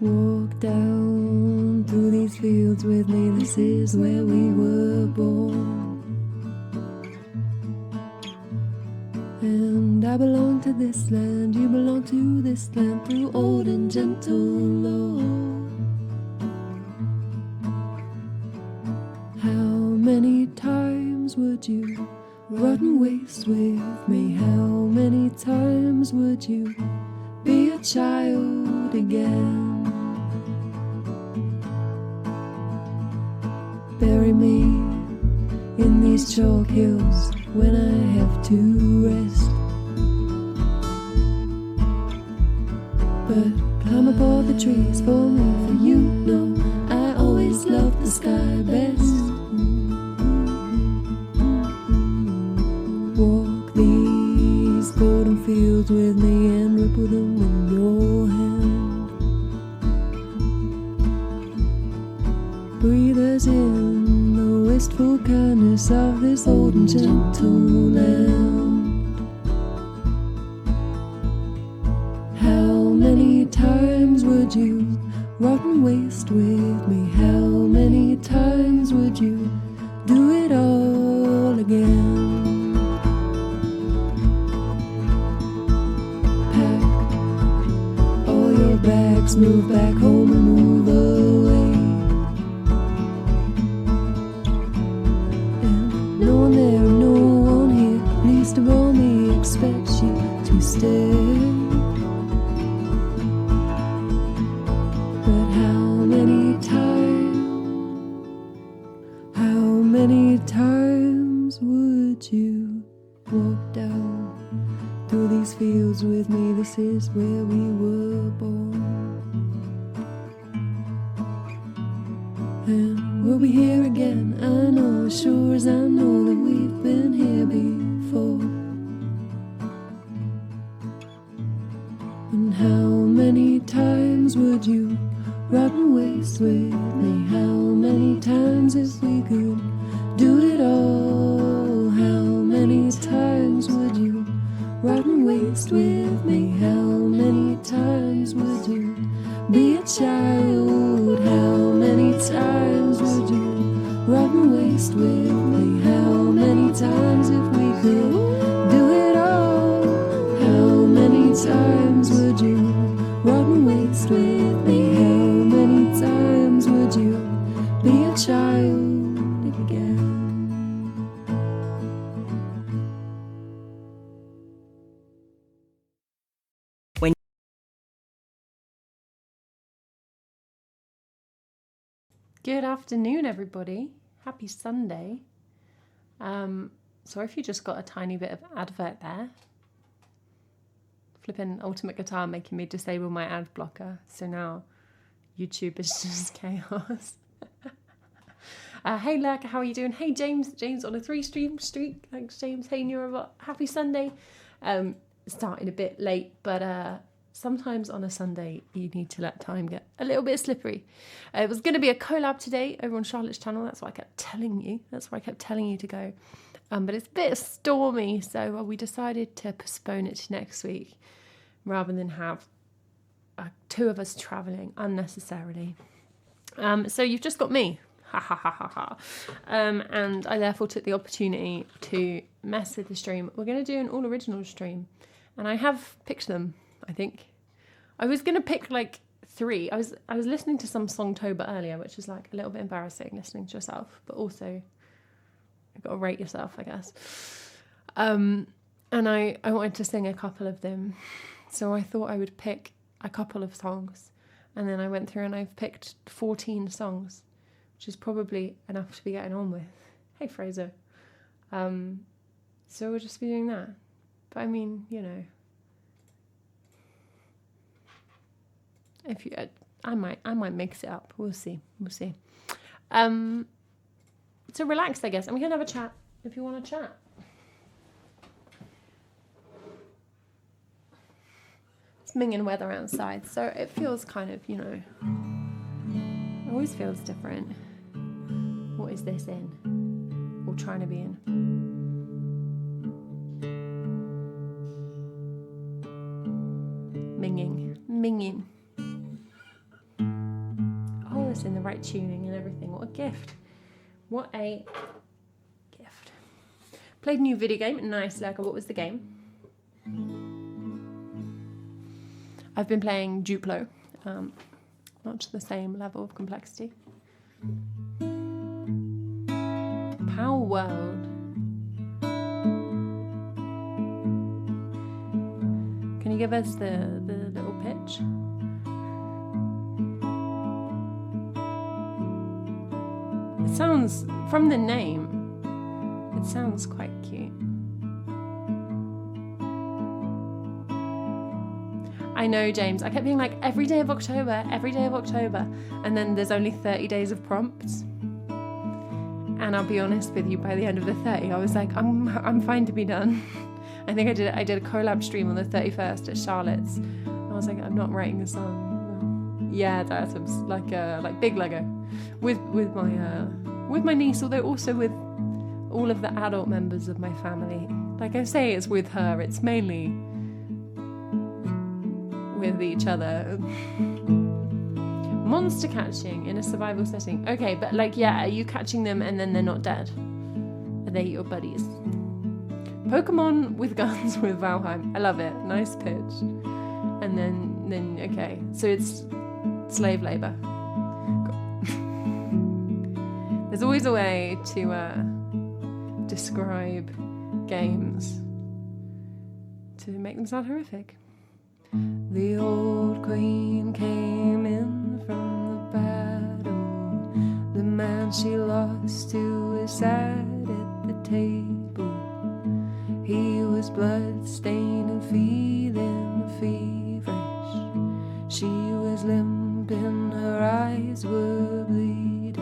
Walk down through these fields with me, this is where we were born. And I belong to this land, you belong to this land, through old and gentle law. How many times would you rot and waste with me? How many times would you be a child again? Bury me in these chalk hills when I have to rest, but climb up all the trees for me, for you know I always love the sky best. Walk these golden fields with me and ripple them in your hand. Breathe us in the wistful kindness of this old and gentle land. How many times would you rot and waste with me? How many times would you do it all again? Pack all your bags, move back home and move away. No one there, no one here, least of all me expects you to stay. But how many times would you walk down through these fields with me? This is where we were born. And we'll be here again, I know, as sure as I know that we've been here before. And how many times would you rot and waste with me? How many times if we could do it all? How many times would you rot and waste with me? How many times would you be a child? How many times would you rot and waste with me? How many times if we could do it all? How many times would you rot and waste with me? How many times would you be a child again? Good afternoon, everybody. Happy Sunday. Sorry if you just got a tiny bit of advert there. Flipping Ultimate Guitar making me disable my ad blocker. So now YouTube is just chaos. Hey Lurk, how are you doing? Hey James. James on a 3-stream streak. Thanks James. Hey Neurobot. Happy Sunday. Starting a bit late, but sometimes on a Sunday you need to let time get a little bit slippery. It was going to be a collab today over on Charlotte's channel. That's what I kept telling you. That's where I kept telling you to go. But it's a bit stormy, so we decided to postpone it to next week rather than have two of us travelling unnecessarily. So you've just got me. Ha ha ha ha ha. And I therefore took the opportunity to mess with the stream. We're going to do an all original stream. And I have picked them, I think. I was going to pick like 3. I was listening to some Songtober earlier, which is like a little bit embarrassing listening to yourself, but also you've got to rate yourself, I guess. And I wanted to sing a couple of them. So I thought I would pick a couple of songs. And then I went through and I've picked 14 songs, which is probably enough to be getting on with. Hey, Fraser. So we'll just be doing that. But I mean, you know, if you, I might mix it up. We'll see. So relaxed, I guess. And we can have a chat if you want to chat. It's minging weather outside, so it feels kind of, you know, it always feels different. What is this in? Or trying to be in? Minging. in the right tuning and everything. What a gift. What a gift. Played a new video game. Nice, Lurker. What was the game? I've been playing Duplo. Not to the same level of complexity. Power World. Can you give us the little pitch? It sounds, from the name, it sounds quite cute. I know, James. I kept being like, every day of October, and then there's only 30 days of prompts. And I'll be honest with you, by the end of the 30, I was like, I'm fine to be done. I think I did a collab stream on the 31st at Charlotte's. I was like, I'm not writing a song. Yeah, that was like big Lego with my niece, although also with all of the adult members of my family. Like I say, it's with her. It's mainly with each other. Monster catching in a survival setting. Okay, but like, yeah, are you catching them and then they're not dead? Are they your buddies? Pokemon with guns with Valheim. I love it. Nice pitch. And then okay, so it's slave labor. There's always a way to describe games to make them sound horrific. The old queen came in from the battle. The man she lost to was sat at the table. He was blood-stained and feeling feverish. She was limp and her eyes were bleeding.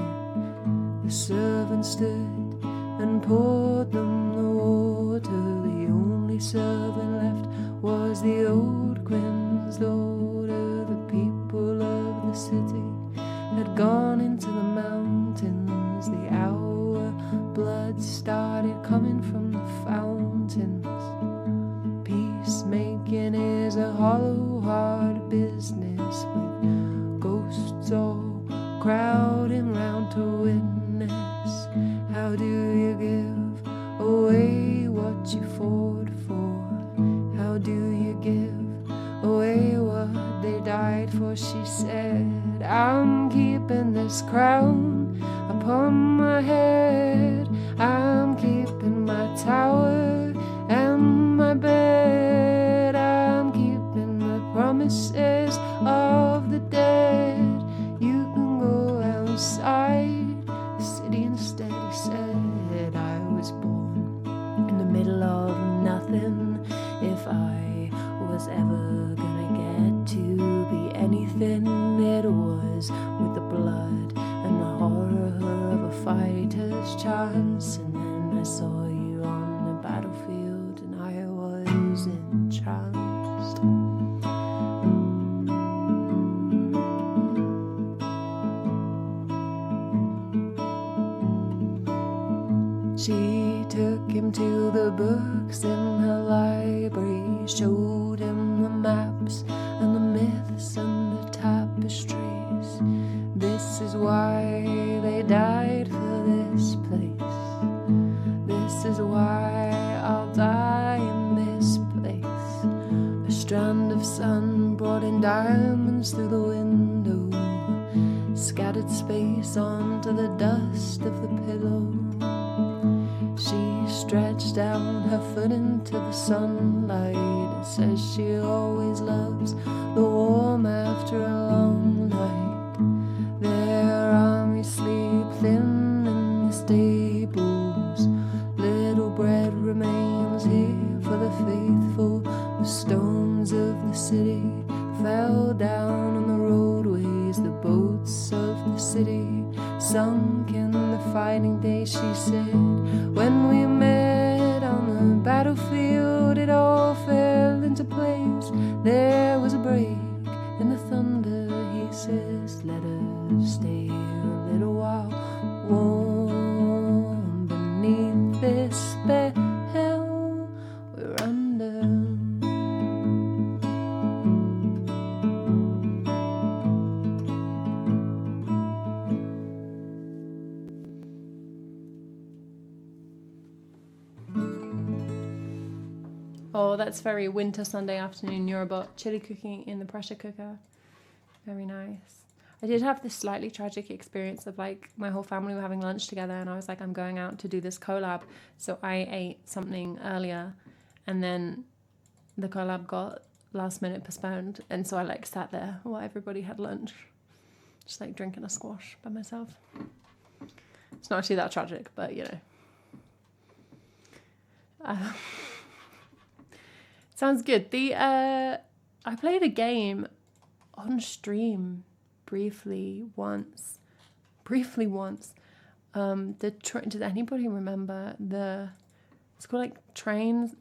The servant stood and poured them the water. The only servant left was the old queen's daughter. The people of the city had gone into the mountains. The hour blood started coming from the fountains. Peacemaking is a hollow hard business, with ghosts all crowding round to witness. How do you give away what you fought for? How do you give away what they died for? She said, I'm keeping this crown upon my head. I'm keeping my tower and my bed. I'm keeping the promises of the dead. You can go outside the city instead, he said. I was born in the middle of nothing. If I was ever gonna get to be anything, it was with the blood and the horror of a fighter's chance. And then I saw you on the battlefield and I was entranced. She took him to the books in her library, showed him the maps and the myths and the tapestries. This is why they died for this place. This is why I'll die in this place. A strand of sun brought in diamonds through the window, scattered space onto the dust of the pillow. She stretched out her foot into the sunlight and says she always loves the warm after a long night. Their armies sleep thin in the stables. Little bread remains here for the faithful. The stones of the city fell down on the roadways. The boats of the city sunk in the fighting day. She said, when we met on the battlefield, it all fell into place. There was a break in the thunder. He says, let us stay here a little while, warm beneath this spell we're under. Oh, that's very winter Sunday afternoon Yoruba. Chili cooking in the pressure cooker. Very nice. I did have this slightly tragic experience of like my whole family were having lunch together and I was like, I'm going out to do this collab. So I ate something earlier and then the collab got last minute postponed. And so I like sat there while everybody had lunch, just like drinking a squash by myself. It's not actually that tragic, but you know. Sounds good. I played a game on stream briefly once. Does anybody remember it's called like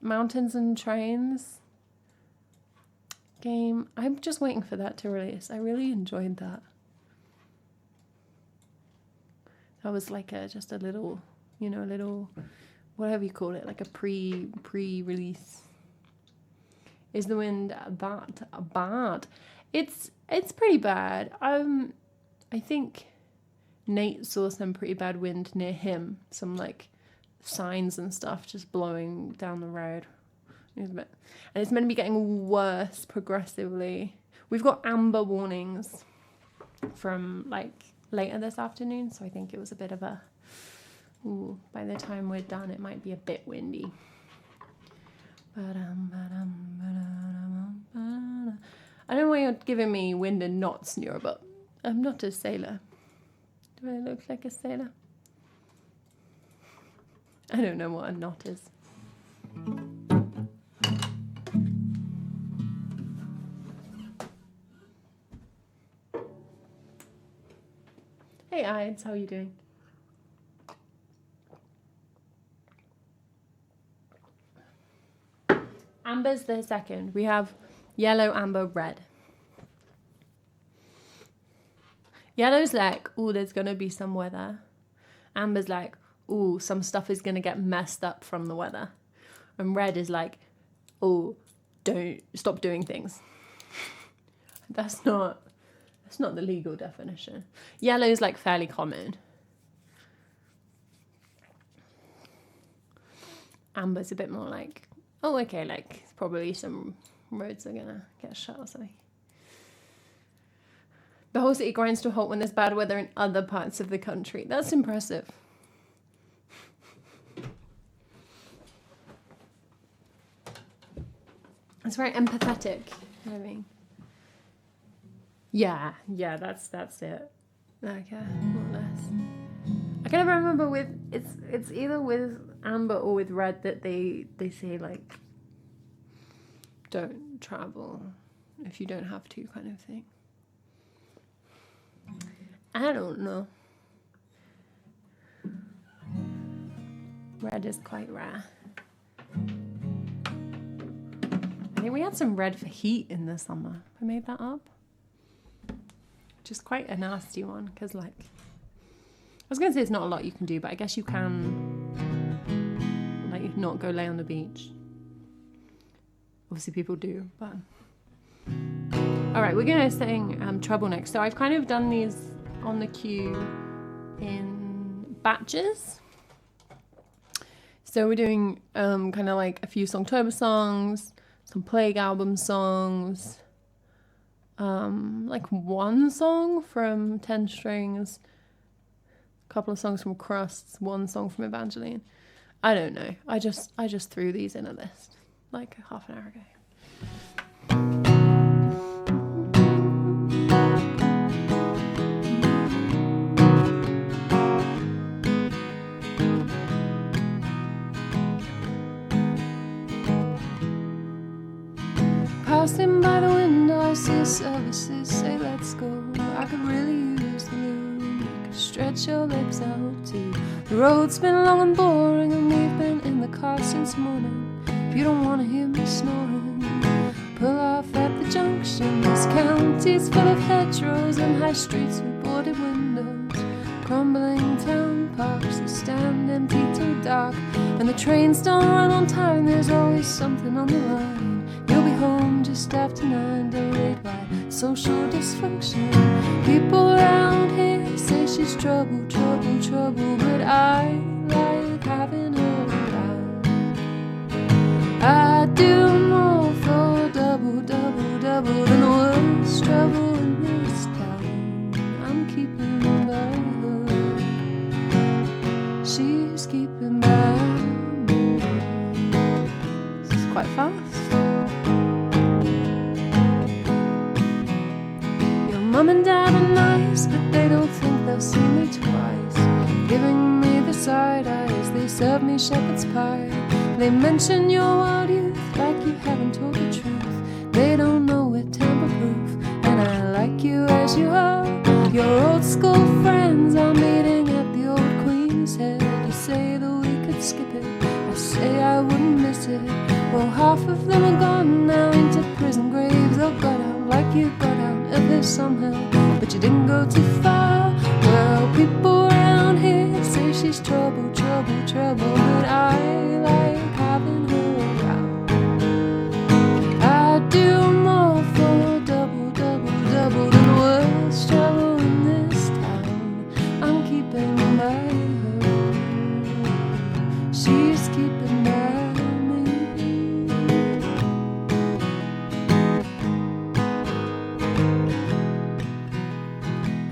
Mountains and Trains game? I'm just waiting for that to release. I really enjoyed that. That was like just a little, whatever you call it, like a pre-release. Is the wind that bad? It's pretty bad. I think Nate saw some pretty bad wind near him. Some like signs and stuff just blowing down the road. And it's meant to be getting worse progressively. We've got amber warnings from like later this afternoon, so I think it was a bit of a by the time we're done it might be a bit windy. I don't know why you're giving me wind and knots, Nura, but I'm not a sailor. Do I look like a sailor? I don't know what a knot is. Hey Ides, how are you doing? Amber's the second. We have yellow, amber, red. Yellow's like, oh, there's going to be some weather. Amber's like, oh, some stuff is going to get messed up from the weather. And red is like, oh, don't stop doing things. That's not the legal definition. Yellow's like fairly common. Amber's a bit more like, oh, okay, like probably some roads are gonna get shut or something. The whole city grinds to a halt when there's bad weather in other parts of the country. That's impressive. It's very empathetic, I mean. Yeah, that's it. Okay, more or less. I can never remember with it's either with amber or with red that they say like don't travel if you don't have to kind of thing. I don't know. Red is quite rare. I think we had some red for heat in the summer. I made that up. Which is quite a nasty one because like I was going to say it's not a lot you can do, but I guess you can like not go lay on the beach. Obviously people do, but... Alright, we're going to sing Trouble next. So I've kind of done these on the cue in batches. So we're doing kind of like a few Songtober songs, some Plague album songs, like one song from 10 Strings, a couple of songs from Crusts, one song from Evangeline. I don't know. I just threw these in a list like half an hour ago. Passing by the window, I see services say let's go. I could really use the lube. You could stretch your lips out too. The road's been long and boring, and we've been in the car since morning. If you don't want to hear me snoring, pull off at the junction. This county's full of hedgerows and high streets with boarded windows. Crumbling town parks that stand empty till dark, and the trains don't run on time. There's always something on the line. You'll be home just after 9, delayed by social dysfunction. People around here say she's trouble, trouble, trouble, but I like having her around. I do Mum and Dad are nice, but they don't think they'll see me twice. Giving me the side eyes, they serve me shepherd's pie. They mention your wild youth like you haven't told the truth. They don't know we're tamper-proof, and I like you as you are. Your old school friends are meeting at the old Queen's Head. You say that we could skip it, I say I wouldn't miss it. Well, half of them are gone now into prison graves, or got out like you got out of here somehow, but you didn't go too far. Well, people around here say she's trouble, trouble, trouble, but I like having her around. I do more for double, double, double than the world's trouble in this town. I'm keeping by her, she's keeping by me.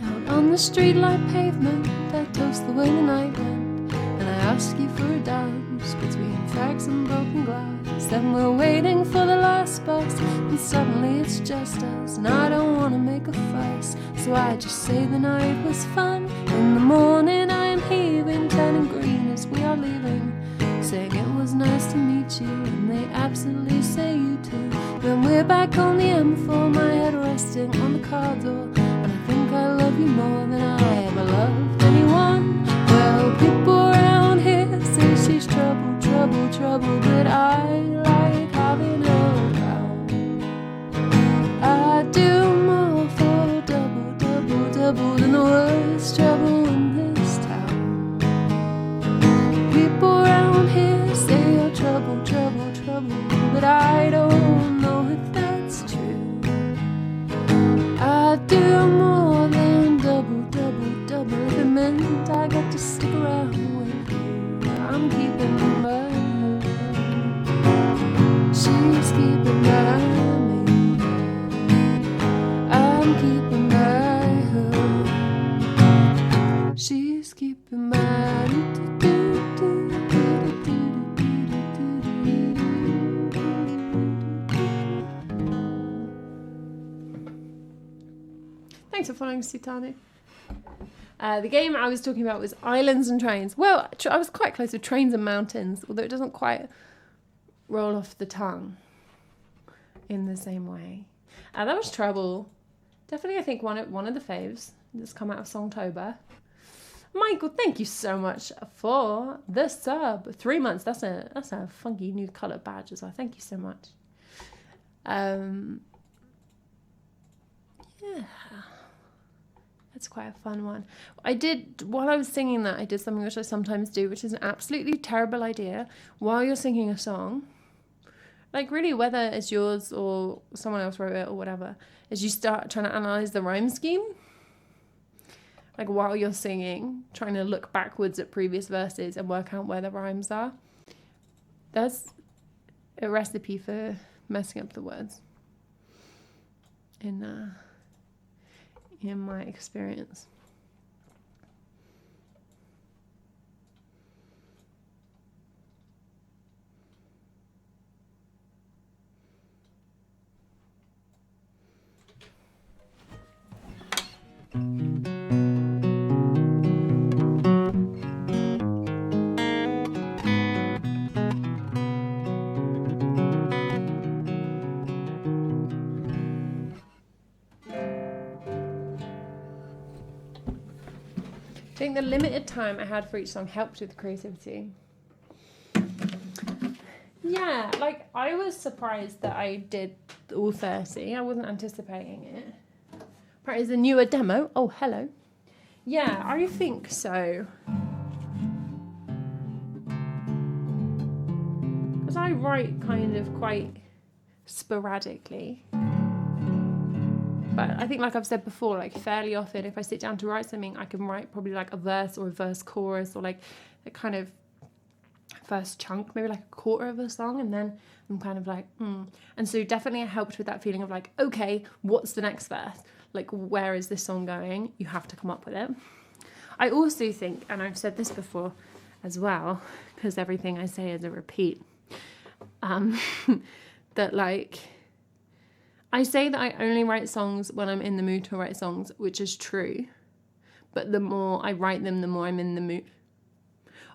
Out on the streetlight pavement, I toast the way the night went, and I ask you for a dance between cracks and broken glass. Then we're waiting for the last bus, and suddenly it's just us, and I don't want to make a fuss, so I just say the night was fun. In the morning I am heaving, turning green as we are leaving, saying it was nice to meet you, and they absolutely say you too. When we're back on the M4, my head resting on the car door, and I think I love you more than I ever loved anyone. Well, people around here say she's trouble, trouble, trouble, but I like having her around. I do more for double, double, double than the world's trouble in this town. People around here say you're trouble, trouble, trouble, but I don't know if that's true. I do more than double, double, double. If it meant I got to stick around with you, I'm keeping by her, she's keeping by me. I'm keeping by her, she's keeping by me. Thanks for following, Sutanu. The game I was talking about was Islands and Trains. Well, I was quite close to Trains and Mountains, although it doesn't quite roll off the tongue in the same way. That was Trouble. Definitely, I think, one of the faves that's come out of Songtober. Michael, thank you so much for the sub. 3 months. That's a funky new colour badge as well. Thank you so much. Yeah. That's quite a fun one. While I was singing that, I did something which I sometimes do, which is an absolutely terrible idea. While you're singing a song, like really whether it's yours or someone else wrote it or whatever, is you start trying to analyse the rhyme scheme. Like while you're singing, trying to look backwards at previous verses and work out where the rhymes are. That's a recipe for messing up the words in my experience. I think the limited time I had for each song helped with creativity. Yeah, like I was surprised that I did all 30. I wasn't anticipating it. Apparently it's a newer demo. Oh, hello. Yeah, I think so. Because I write kind of quite sporadically. But I think, like I've said before, like fairly often, if I sit down to write something, I can write probably like a verse or a verse chorus or like a kind of first chunk, maybe like a quarter of a song, and then I'm kind of like, And so definitely it helped with that feeling of like, okay, what's the next verse? Like, where is this song going? You have to come up with it. I also think, and I've said this before as well, because everything I say is a repeat, that like, I say that I only write songs when I'm in the mood to write songs, which is true. But the more I write them, the more I'm in the mood.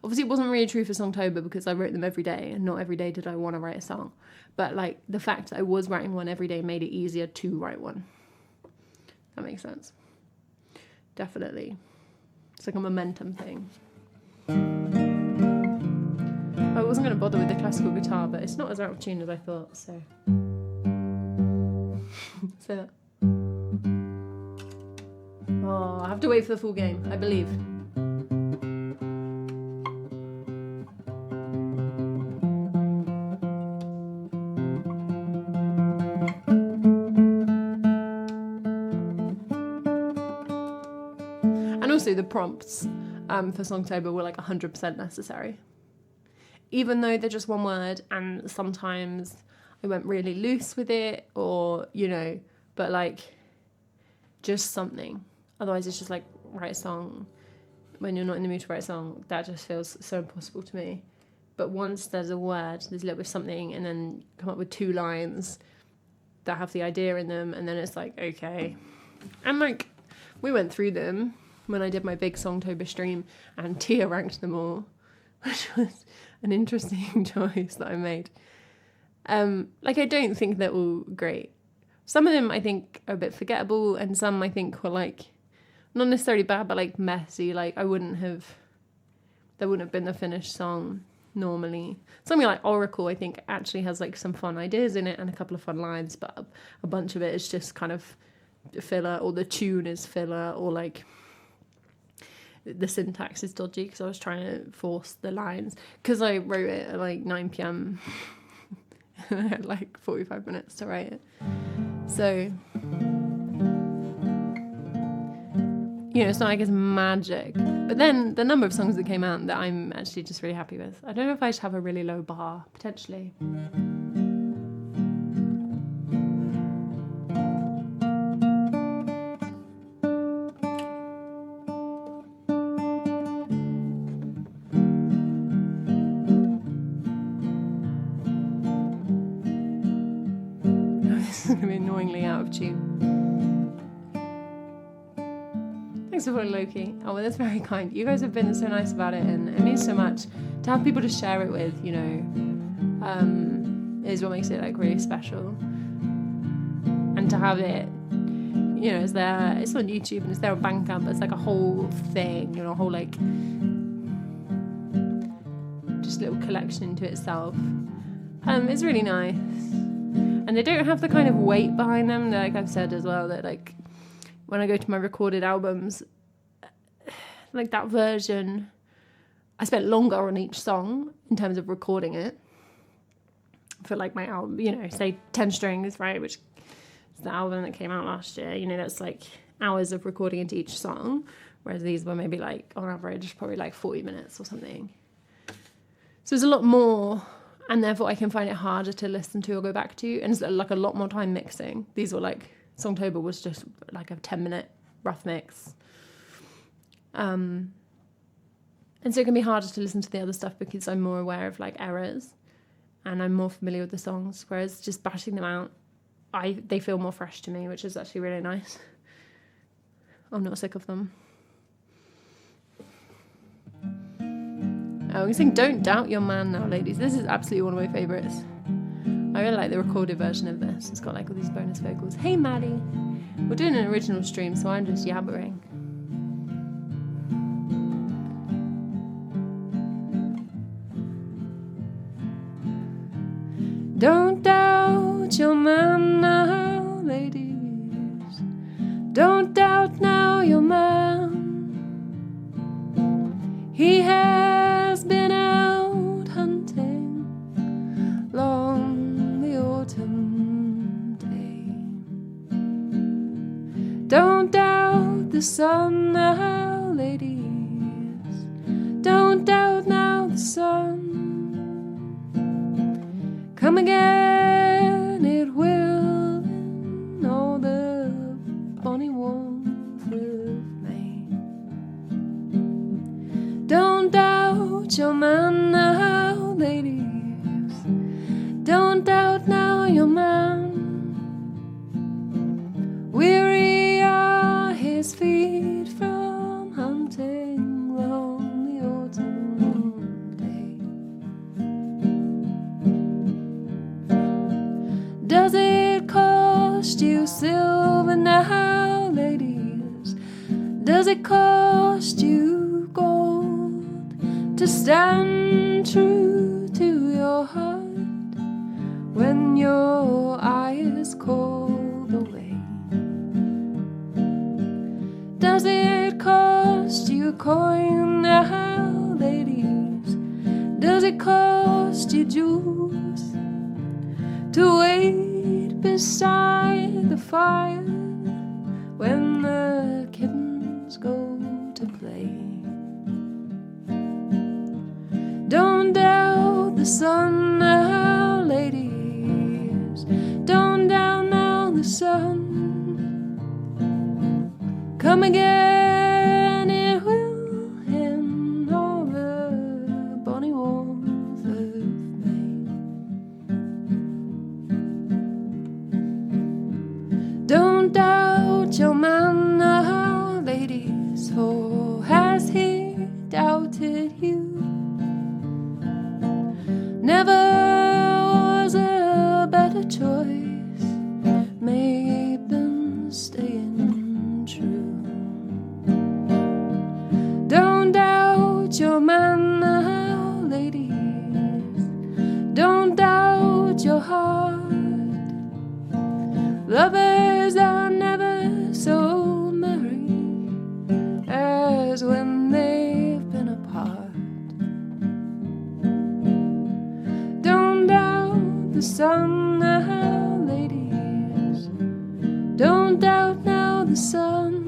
Obviously, it wasn't really true for Songtober because I wrote them every day, and not every day did I want to write a song. But like the fact that I was writing one every day made it easier to write one. That makes sense. Definitely. It's like a momentum thing. I wasn't going to bother with the classical guitar, but it's not as out of tune as I thought, so. Say that. Oh, I have to wait for the full game, I believe. And also the prompts for Songtober were like 100% necessary. Even though they're just one word, and sometimes I went really loose with it, or, you know, but like just something. Otherwise it's just like write a song when you're not in the mood to write a song. That just feels so impossible to me. But once there's a word, there's a little bit of something, and then come up with 2 lines that have the idea in them, and then it's like, okay. And like we went through them when I did my big Songtober stream, and Tia ranked them all, which was an interesting choice that I made. Like I don't think they're all great. Some of them I think are a bit forgettable, and some I think were like not necessarily bad, but like messy. Like that wouldn't have been the finished song normally. Something like Oracle I think actually has like some fun ideas in it and a couple of fun lines, but a bunch of it is just kind of filler, or the tune is filler, or like the syntax is dodgy because I was trying to force the lines because I wrote it at like 9 p.m. I had like 45 minutes to write it. So, you know, it's not like it's magic. But then the number of songs that came out that I'm actually just really happy with. I don't know if I should have a really low bar, potentially. This is going to be annoyingly out of tune. Thanks for following Loki. Oh, well, that's very kind. You guys have been so nice about it, and it means so much to have people to share it with, you know, is what makes it like really special. And to have it, you know, it's on YouTube and it's there on Bandcamp, but it's like a whole thing, you know, a whole like just little collection into itself. It's really nice. And they don't have the kind of weight behind them, like I've said as well, that like when I go to my recorded albums, like that version, I spent longer on each song in terms of recording it for like my album, you know, say 10 Strings, right, which is the album that came out last year, you know, that's like hours of recording into each song, whereas these were maybe like on average probably like 40 minutes or something. So there's a lot more, and therefore I can find it harder to listen to or go back to, and it's like a lot more time mixing. These were like, Songtober was just like a 10-minute rough mix. And so it can be harder to listen to the other stuff because I'm more aware of like errors and I'm more familiar with the songs, whereas just bashing them out, they feel more fresh to me, which is actually really nice. I'm not sick of them. I'm sing Don't Doubt Your Man now, ladies. This is absolutely one of my favourites. I really like the recorded version of this. It's got like all these bonus vocals. Hey Maddie! We're doing an original stream, so I'm just yabbering. Don't doubt your man now, ladies. Don't doubt now your man. He has been out hunting long the autumn day. Don't doubt the sun now, ladies. Don't doubt now the sun. Come again, it will, in all the bonny warmth of May. Don't doubt your man now, ladies. Don't doubt now your man. cost you silver now, ladies? Does it cost you gold to stand true to your heart when your eyes cold away? Does it cost you a coin now, ladies? Does it cost you jewels to wait beside the fire when the kittens go to play? Don't doubt the sun now, ladies. Don't doubt now the sun. Come again, it will in all the bonny warmth of May. Don't doubt your man now, ladies, for has he doubted you? Never was a better choice made than staying true. Don't doubt your man now, ladies. Don't doubt your heart. Lovers are never so merry as when they've been apart. Don't doubt the sun now, ladies. Don't doubt now the sun.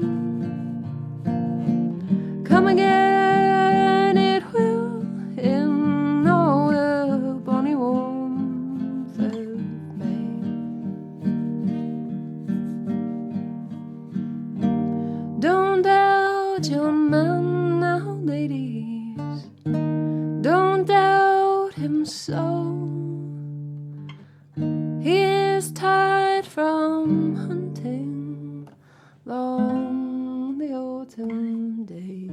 Come again, it will in all the bonny warmth of May. Don't doubt your man now, ladies. Don't doubt him so. He is tired from hunting long the autumn day.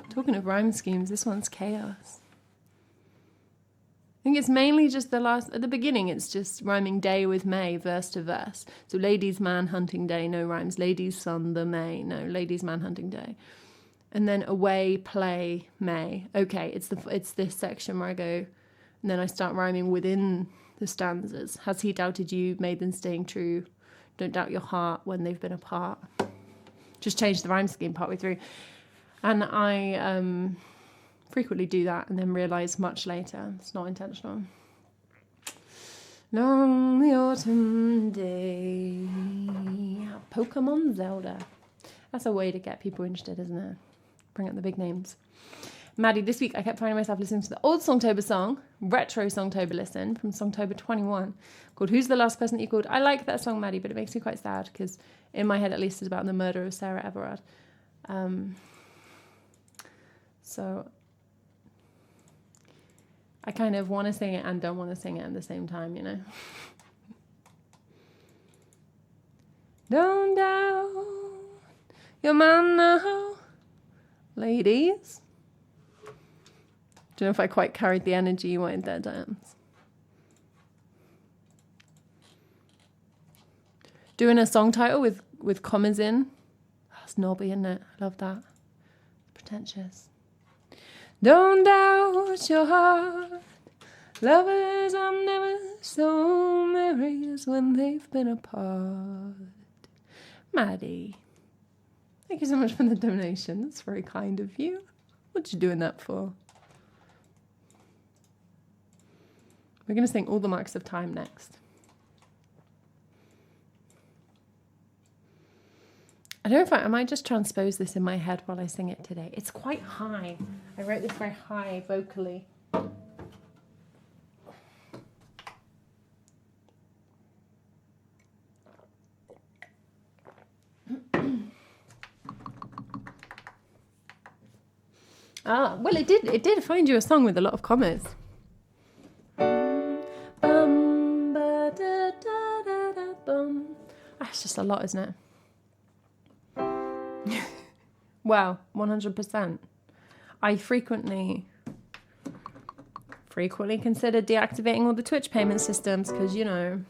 Talking of rhyme schemes, this one's chaos. I think it's mainly just at the beginning, it's just rhyming day with May, verse to verse. So ladies, man, hunting day, no rhymes. Ladies, sun, the May, no. Ladies, man, hunting day. And then away, play, May. Okay, it's this section where I go, and then I start rhyming within the stanzas. Has he doubted you, made them staying true? Don't doubt your heart when they've been apart. Just change the rhyme scheme partway through. And I frequently do that and then realise much later it's not intentional. Long the autumn day. Pokemon Zelda. That's a way to get people interested, isn't it? Bring up the big names. Maddie, this week I kept finding myself listening to the old Songtober song, retro Songtober listen from Songtober 21, called Who's the Last Person That You Called? I like that song, Maddie, but it makes me quite sad because in my head at least it's about the murder of Sarah Everard. So I kind of want to sing it and don't want to sing it at the same time, you know. Don't doubt your man now, ladies. Don't know if I quite carried the energy you wanted there, Dance. Doing a song title with commas in. That's knobby, isn't it? I love that. Pretentious. Don't doubt your heart. Lovers are never so merry as when they've been apart. Maddie, thank you so much for the donation. That's very kind of you. What you doing that for? We're going to sing All the Marks of Time next. I don't know if I might just transpose this in my head while I sing it today. It's quite high. I wrote this very high vocally. Well, it did find you a song with a lot of commas. That's just a lot, isn't it? Wow, 100%. I frequently frequently considered deactivating all the Twitch payment systems because, you know.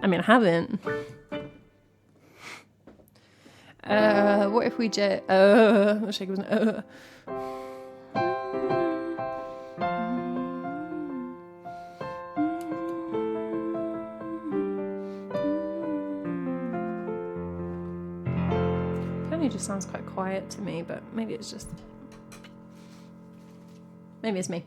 I mean, I haven't. What if we just... I'll shake it was... Just sounds quite quiet to me, but maybe it's just... Maybe it's me.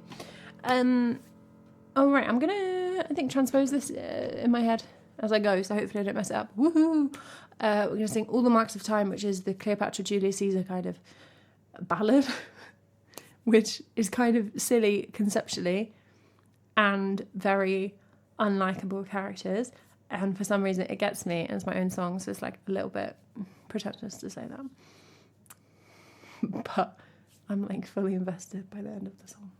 All right, I'm gonna, I think, transpose this in my head as I go, so hopefully I don't mess it up. Woohoo! We're gonna sing All the Marks of Time, which is the Cleopatra Julius Caesar kind of ballad, which is kind of silly conceptually and very unlikable characters. And for some reason it gets me, and it's my own song, so it's like a little bit pretentious to say that. But I'm like fully invested by the end of the song.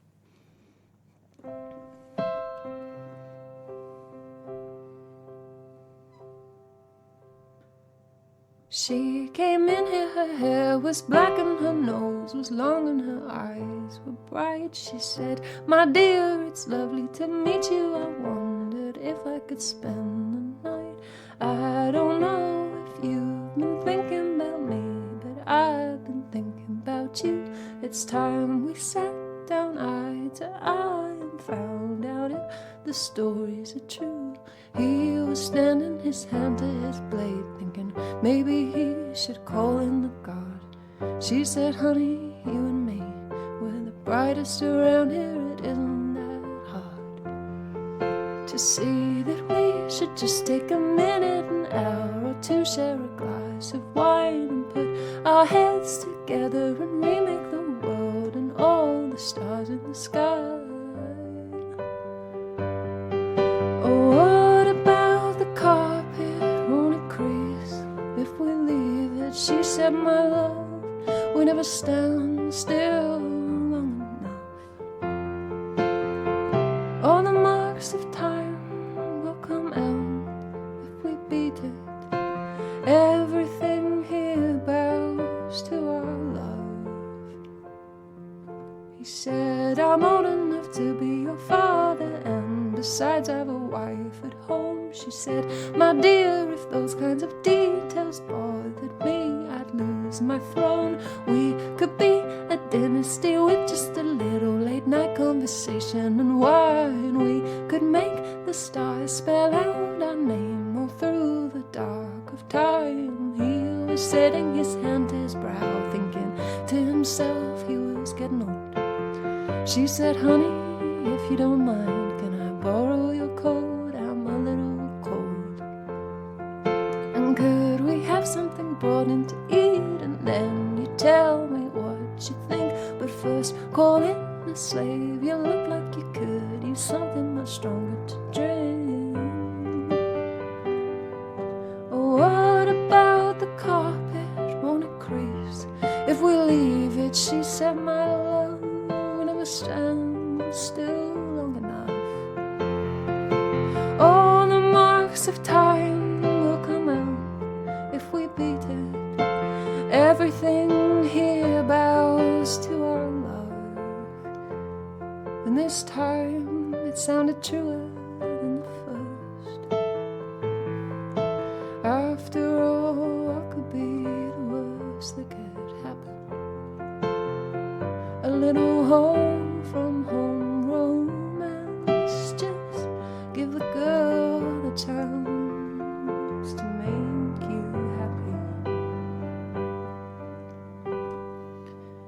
She came in here, her hair was black and her nose was long and her eyes were bright. She said, "My dear, it's lovely to meet you. I wondered if I could spend the night. I don't know if you've been thinking about me, but I've been thinking about you. It's time we sat down eye to eye and found out if the stories are true." He was standing, his hand to his blade, thinking maybe he should call in the guard. She said, "Honey, you and me, we're the brightest around here. It isn't that hard to see that we should just take a minute, an hour or two, share a glass of wine and put our heads together and remake the world and all the stars in the sky. Oh, what about the carpet? Won't it crease if we leave it?" She said, "My love, we never stand still long enough. All the marks of time will come out if we beat it. Everything here bows to our love." He said, "I'm old enough to be your father, and besides I've a wife at home." She said, "My dear, if those kinds of details bothered me, I'd lose my throne. We could be a dynasty with just a little late night conversation and wine. We could make the stars spell out our name all through the dark of time." He was setting his hand to his brow, thinking to himself he was getting old. She said, "Honey, if you don't mind, can I borrow your coat? I'm a little cold. And could we have something brought in to eat, and then you tell me what you think? But first call in a slave. You look like you could use something much stronger to drink. Oh, what about the carpet? Won't it crease if we leave it?" She said, "My love, we never stand still long enough. All the marks of time will come out if we beat it. Everything here bows to our love." And this time it sounded truer than the first. After all, what could be the worst that could happen? A little home from home romance. Just give the girl the chance to make you happy.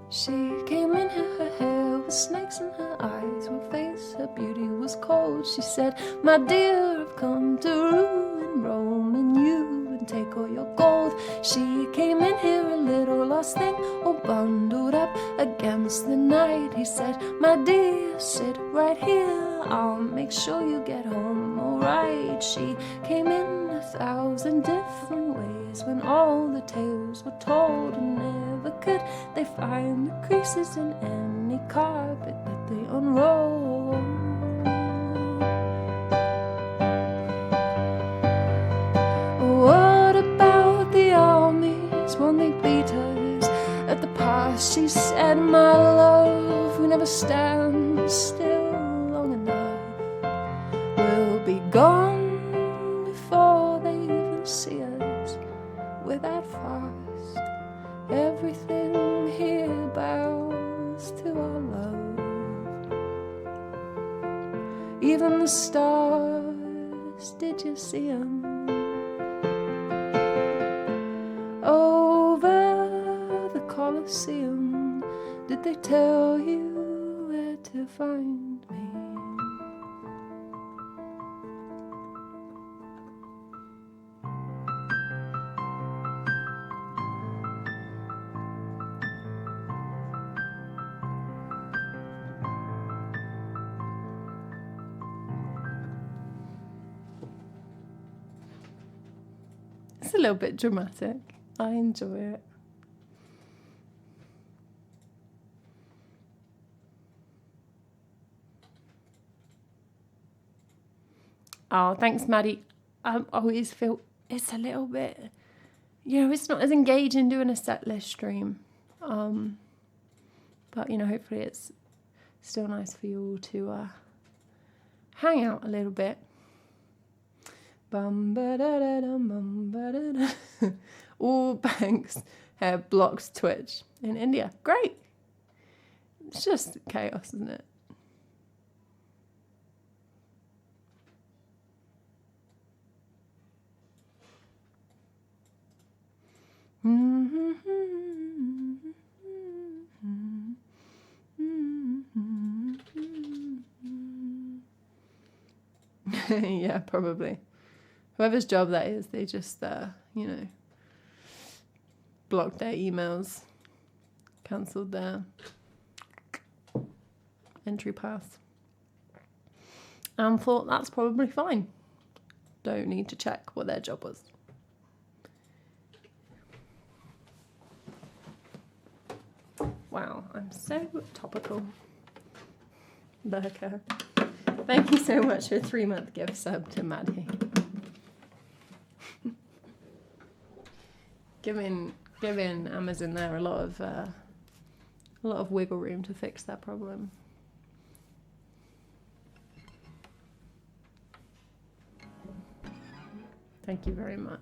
She came in here, her hair was snakes in her eyes, her face, her beauty was cold. She said, "My dear, I've come to ruin Rome and you and take all your gold." She came in here a little lost thing, all bundled up against the night. He said, "My dear, sit right here. I'll make sure you get home alright." She came in 1,000 different ways when all the tales were told, and never could they find the creases in any carpet that they unrolled. What about the armies? Won't they beat us at the park? past. She said, my love, we never stand still long enough. We'll be gone before they even see us. We're that fast. Everything here bows to our love. Even the stars, did you see them? Over the Colosseum, did they tell you where to find me? It's a little bit dramatic. I enjoy it. Oh, thanks, Maddie. I always feel it's a little bit, it's not as engaging doing a setlist stream. But, hopefully it's still nice for you all to hang out a little bit. Bum ba da da dum bum ba da da. All banks have blocked Twitch in India. Great. It's just chaos, isn't it? Yeah, probably. Whoever's job that is, they just, blocked their emails, cancelled their entry pass, and thought that's probably fine. Don't need to check what their job was. Wow, I'm so topical. Lurker. Thank you so much for a 3-month gift sub to Maddie. Giving Amazon there a lot of wiggle room to fix that problem. Thank you very much.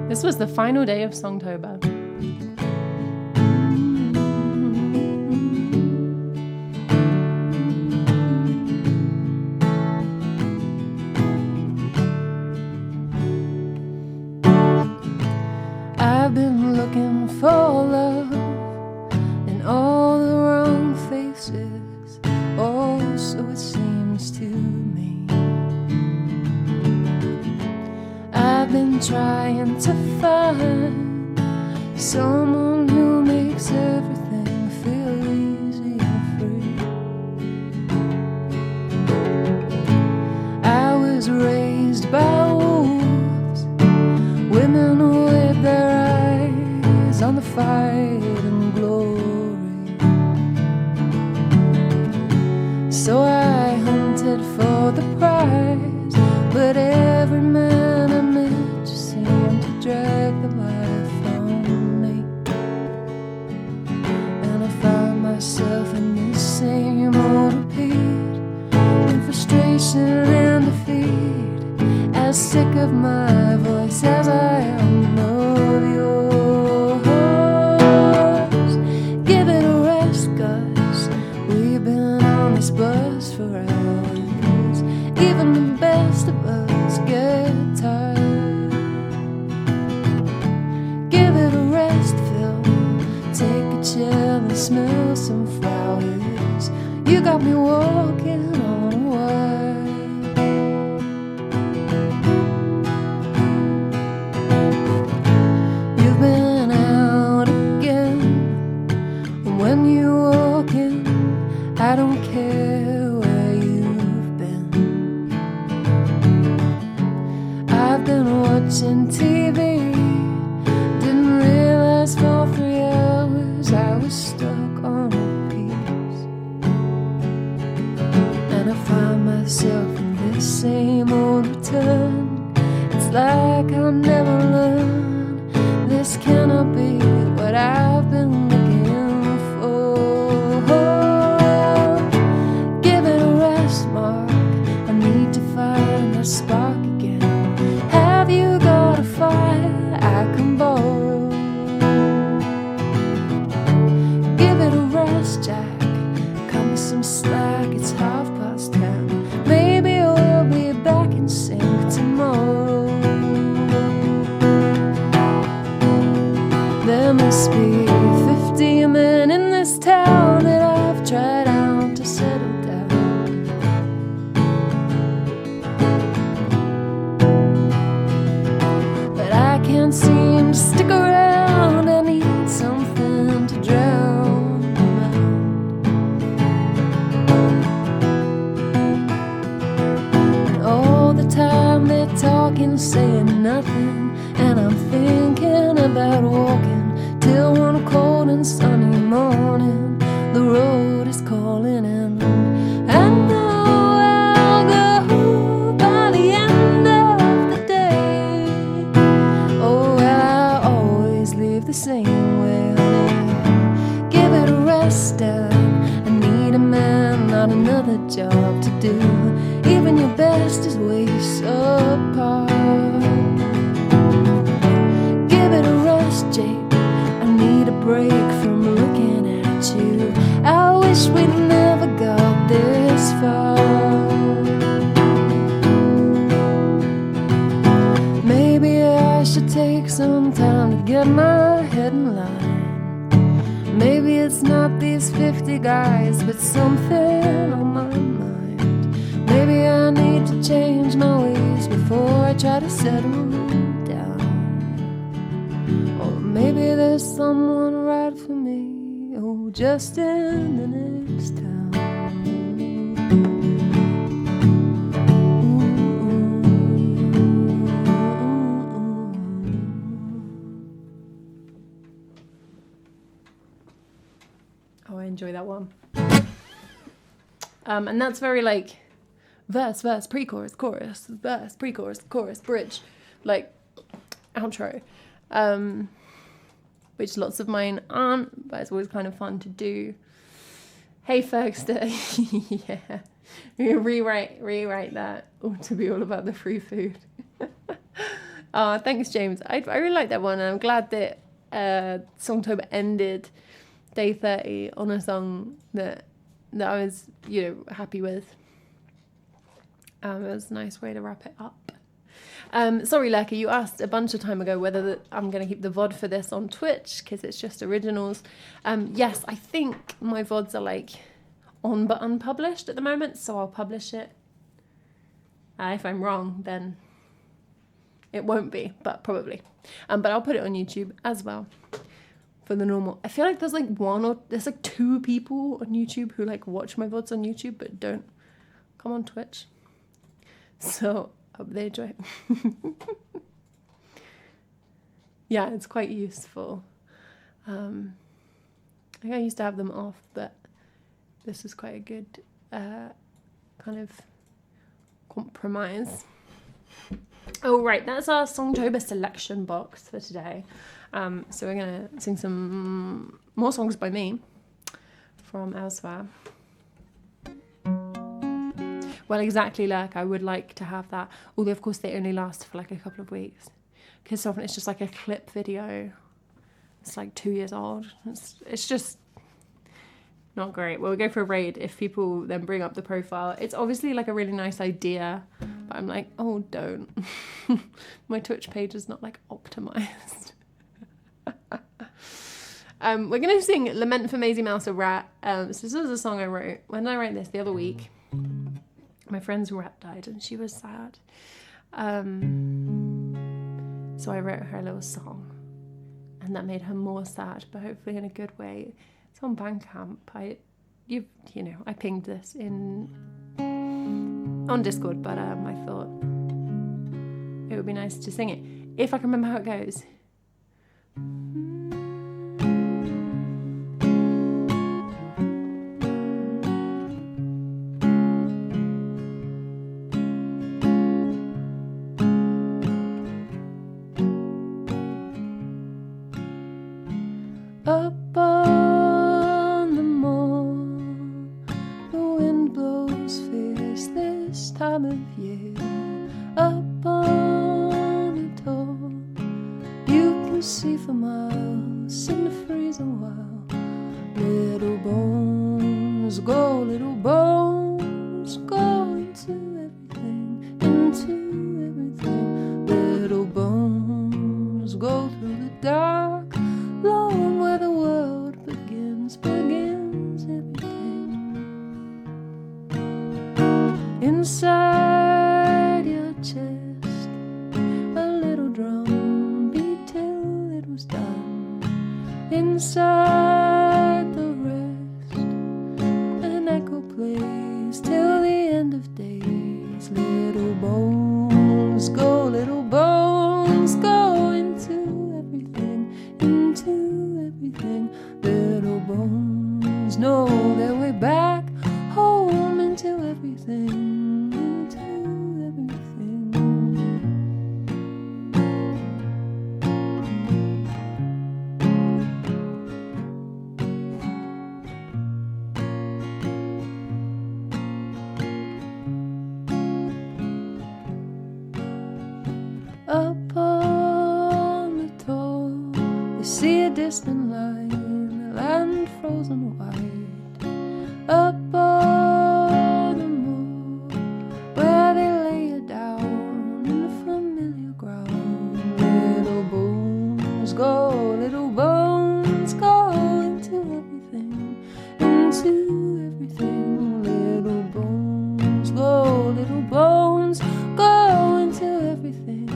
This was the final day of Songtober. I've been looking for love in all the wrong faces, oh, so it seems to me. I've been trying to find someone who makes everything feel easy and free. I was raised by wolves, women with their eyes on the fight and glory. So I hunted for the prize, but every man I met just seemed to drag the life from me. And I found myself in this same old repeat, in frustration and defeat, as sick of my voice as I am of yours. Give it a rest, 'cause we've been on this bus for hours. Even the best of us get tired. Give it a rest, Phil. Take a chill and smell some flowers. You got me walking on a wire. You've been out again, and when you walk in, I don't care where you've been. I've been watching TV, didn't realize for 3 hours yourself in this same old return. It's like I'll never learn. This cannot be what I've been looking for. Give it a rest, Mark. I need to find that spark again. Have you got a fire I can borrow? Give it a rest, Jack. Cut me some slack, it's 10:30. Maybe we'll be back in sync tomorrow. There must be 50 men in this town that I've tried out to settle down. But I can't seem to stick around. I need something to drown them out. And all the time they're talking, saying nothing, and I'm thinking about walking till one cold and sunny morning. The road is calling, and I know I'll go by the end of the day. Oh, well, I always leave the same way, honey. Give it a rest, and I need a man, not another job to do. Even your best is way apart. Give it a rest, Jake. I need a break from looking at you. I wish we never got this far. Maybe I should take some time to get my head in line. Maybe it's not these 50 guys, but something on my mind. Maybe I need to change my ways before I try to settle down. Or maybe there's someone right for me, oh, just in the next town. Oh, I enjoy that one. And that's very like verse, verse, pre-chorus, chorus, verse, pre-chorus, chorus, bridge, like outro. Which lots of mine aren't, but it's always kind of fun to do. Hey Fergster, yeah, rewrite that, to be all about the free food. Thanks James, I really like that one, and I'm glad that Songtober ended day 30 on a song that I was, happy with. It was a nice way to wrap it up. Sorry, Lurker, you asked a bunch of time ago whether I'm going to keep the VOD for this on Twitch because it's just originals. Yes, I think my VODs are like on but unpublished at the moment, so I'll publish it. If I'm wrong, then it won't be, but probably. But I'll put it on YouTube as well for the normal. I feel like there's like 2 people on YouTube who like watch my VODs on YouTube but don't come on Twitch. So hope they enjoy it. Yeah, it's quite useful. I think I used to have them off, but this is quite a good kind of compromise. Oh, right, that's our Songtober selection box for today. So we're going to sing some more songs by me from elsewhere. Well, exactly, like I would like to have that, although of course they only last for like a couple of weeks, because often it's just like a clip video. It's like 2 years old. It's just not great. Well, we go for a raid if people then bring up the profile. It's obviously like a really nice idea, but I'm like, oh, don't. My Twitch page is not like optimized. We're going to sing Lament for Maisie Mouse, a Rat. So this was a song I wrote. When did I write this? The other week. My friend's rat died and she was sad. So I wrote her a little song and that made her more sad, but hopefully in a good way. It's on Bandcamp. I pinged this on Discord, but I thought it would be nice to sing it. If I can remember how it goes. time of year. Up on a tall, you can see for miles in the freezing wild. Little bones go, little bones go into everything, into everything. Little bones go through the dark, long where the world begins everything. Inside your chest, a little drum beat till it was done. Inside the rest, an echo plays till the end of days. Little bones go, little bones go into everything, into everything. Little bones know their way back home into everything, into everything. Up on the tall, they see a distant line, the land frozen white. Up on the moor, where they lay it down in the familiar ground. Little bones go, little bones go into everything, into everything. Little bones go, little bones go into everything,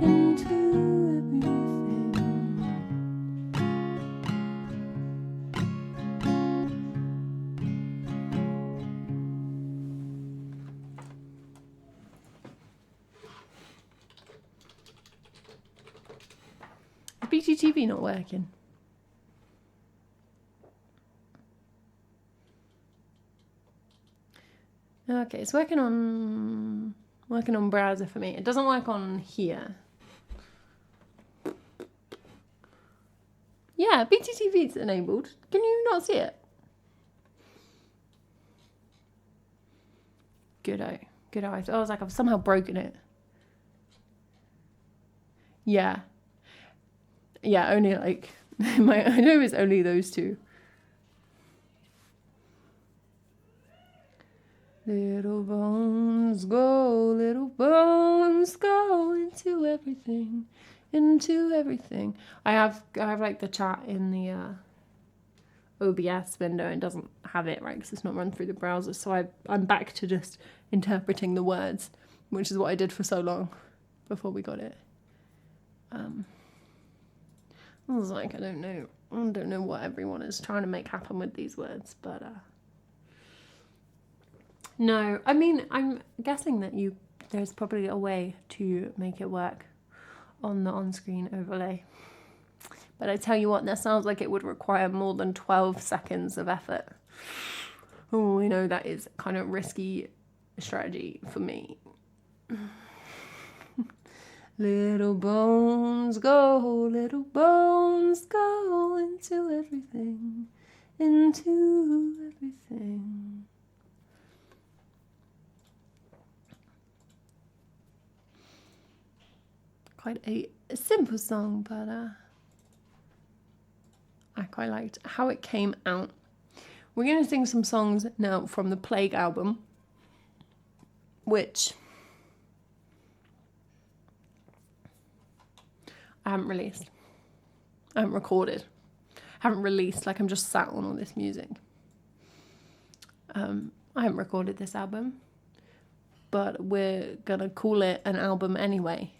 into everything. BTTV not working. Okay, it's working on browser for me. It doesn't work on here. Yeah, BTTV is enabled. Can you not see it? Good-o. Good-o. I was like, I've somehow broken it. Yeah. Yeah, only like... I know it's only those two. Little bones go into everything, into everything. I have like the chat in the OBS window. It doesn't have it, right, because it's not run through the browser. So I'm back to just interpreting the words, which is what I did for so long before we got it. I was like, I don't know what everyone is trying to make happen with these words, but no, I mean, I'm guessing that there's probably a way to make it work on the on-screen overlay. But I tell you what, that sounds like it would require more than 12 seconds of effort. Oh, we know that is kind of risky strategy for me. Little bones go into everything, into everything. Quite a simple song, but I quite liked how it came out. We're going to sing some songs now from the Plague album, which I haven't released. I haven't recorded. I haven't released, like I'm just sat on all this music. I haven't recorded this album, but we're going to call it an album anyway.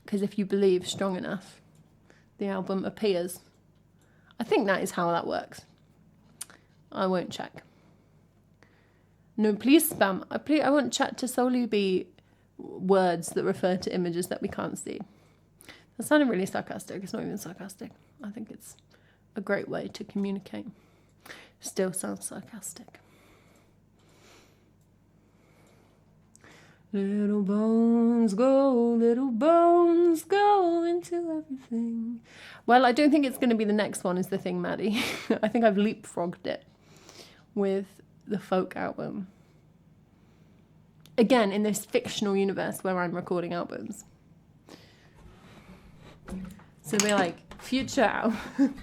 Because if you believe strong enough, the album appears. I think that is how that works. I won't check. No, please spam. I want chat to solely be words that refer to images that we can't see. That sounded really sarcastic. It's not even sarcastic. I think it's a great way to communicate. Still sounds sarcastic. Little bones go into everything. Well, I don't think it's going to be the next one is the thing, Maddie. I think I've leapfrogged it with the folk album. again, in this fictional universe where I'm recording albums. So we're like, future album.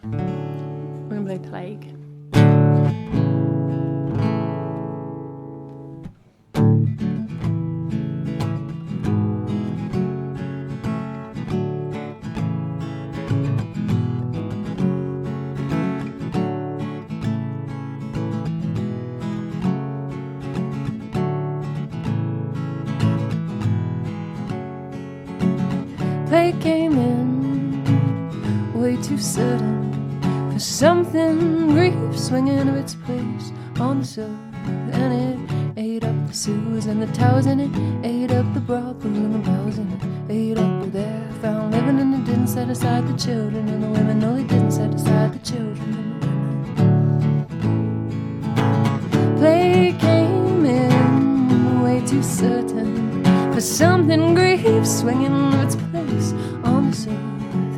We're gonna play Plague. Plague came in way too sudden. For something grief swinging of its place on the surf, and it ate up the sewers and the towers, and it ate up the brothels and the vows, and it ate up all there found living, and it didn't set aside the children and the women. No, it didn't set aside the children and the women. Plague came in way too certain for something grief swinging of its place on the surf,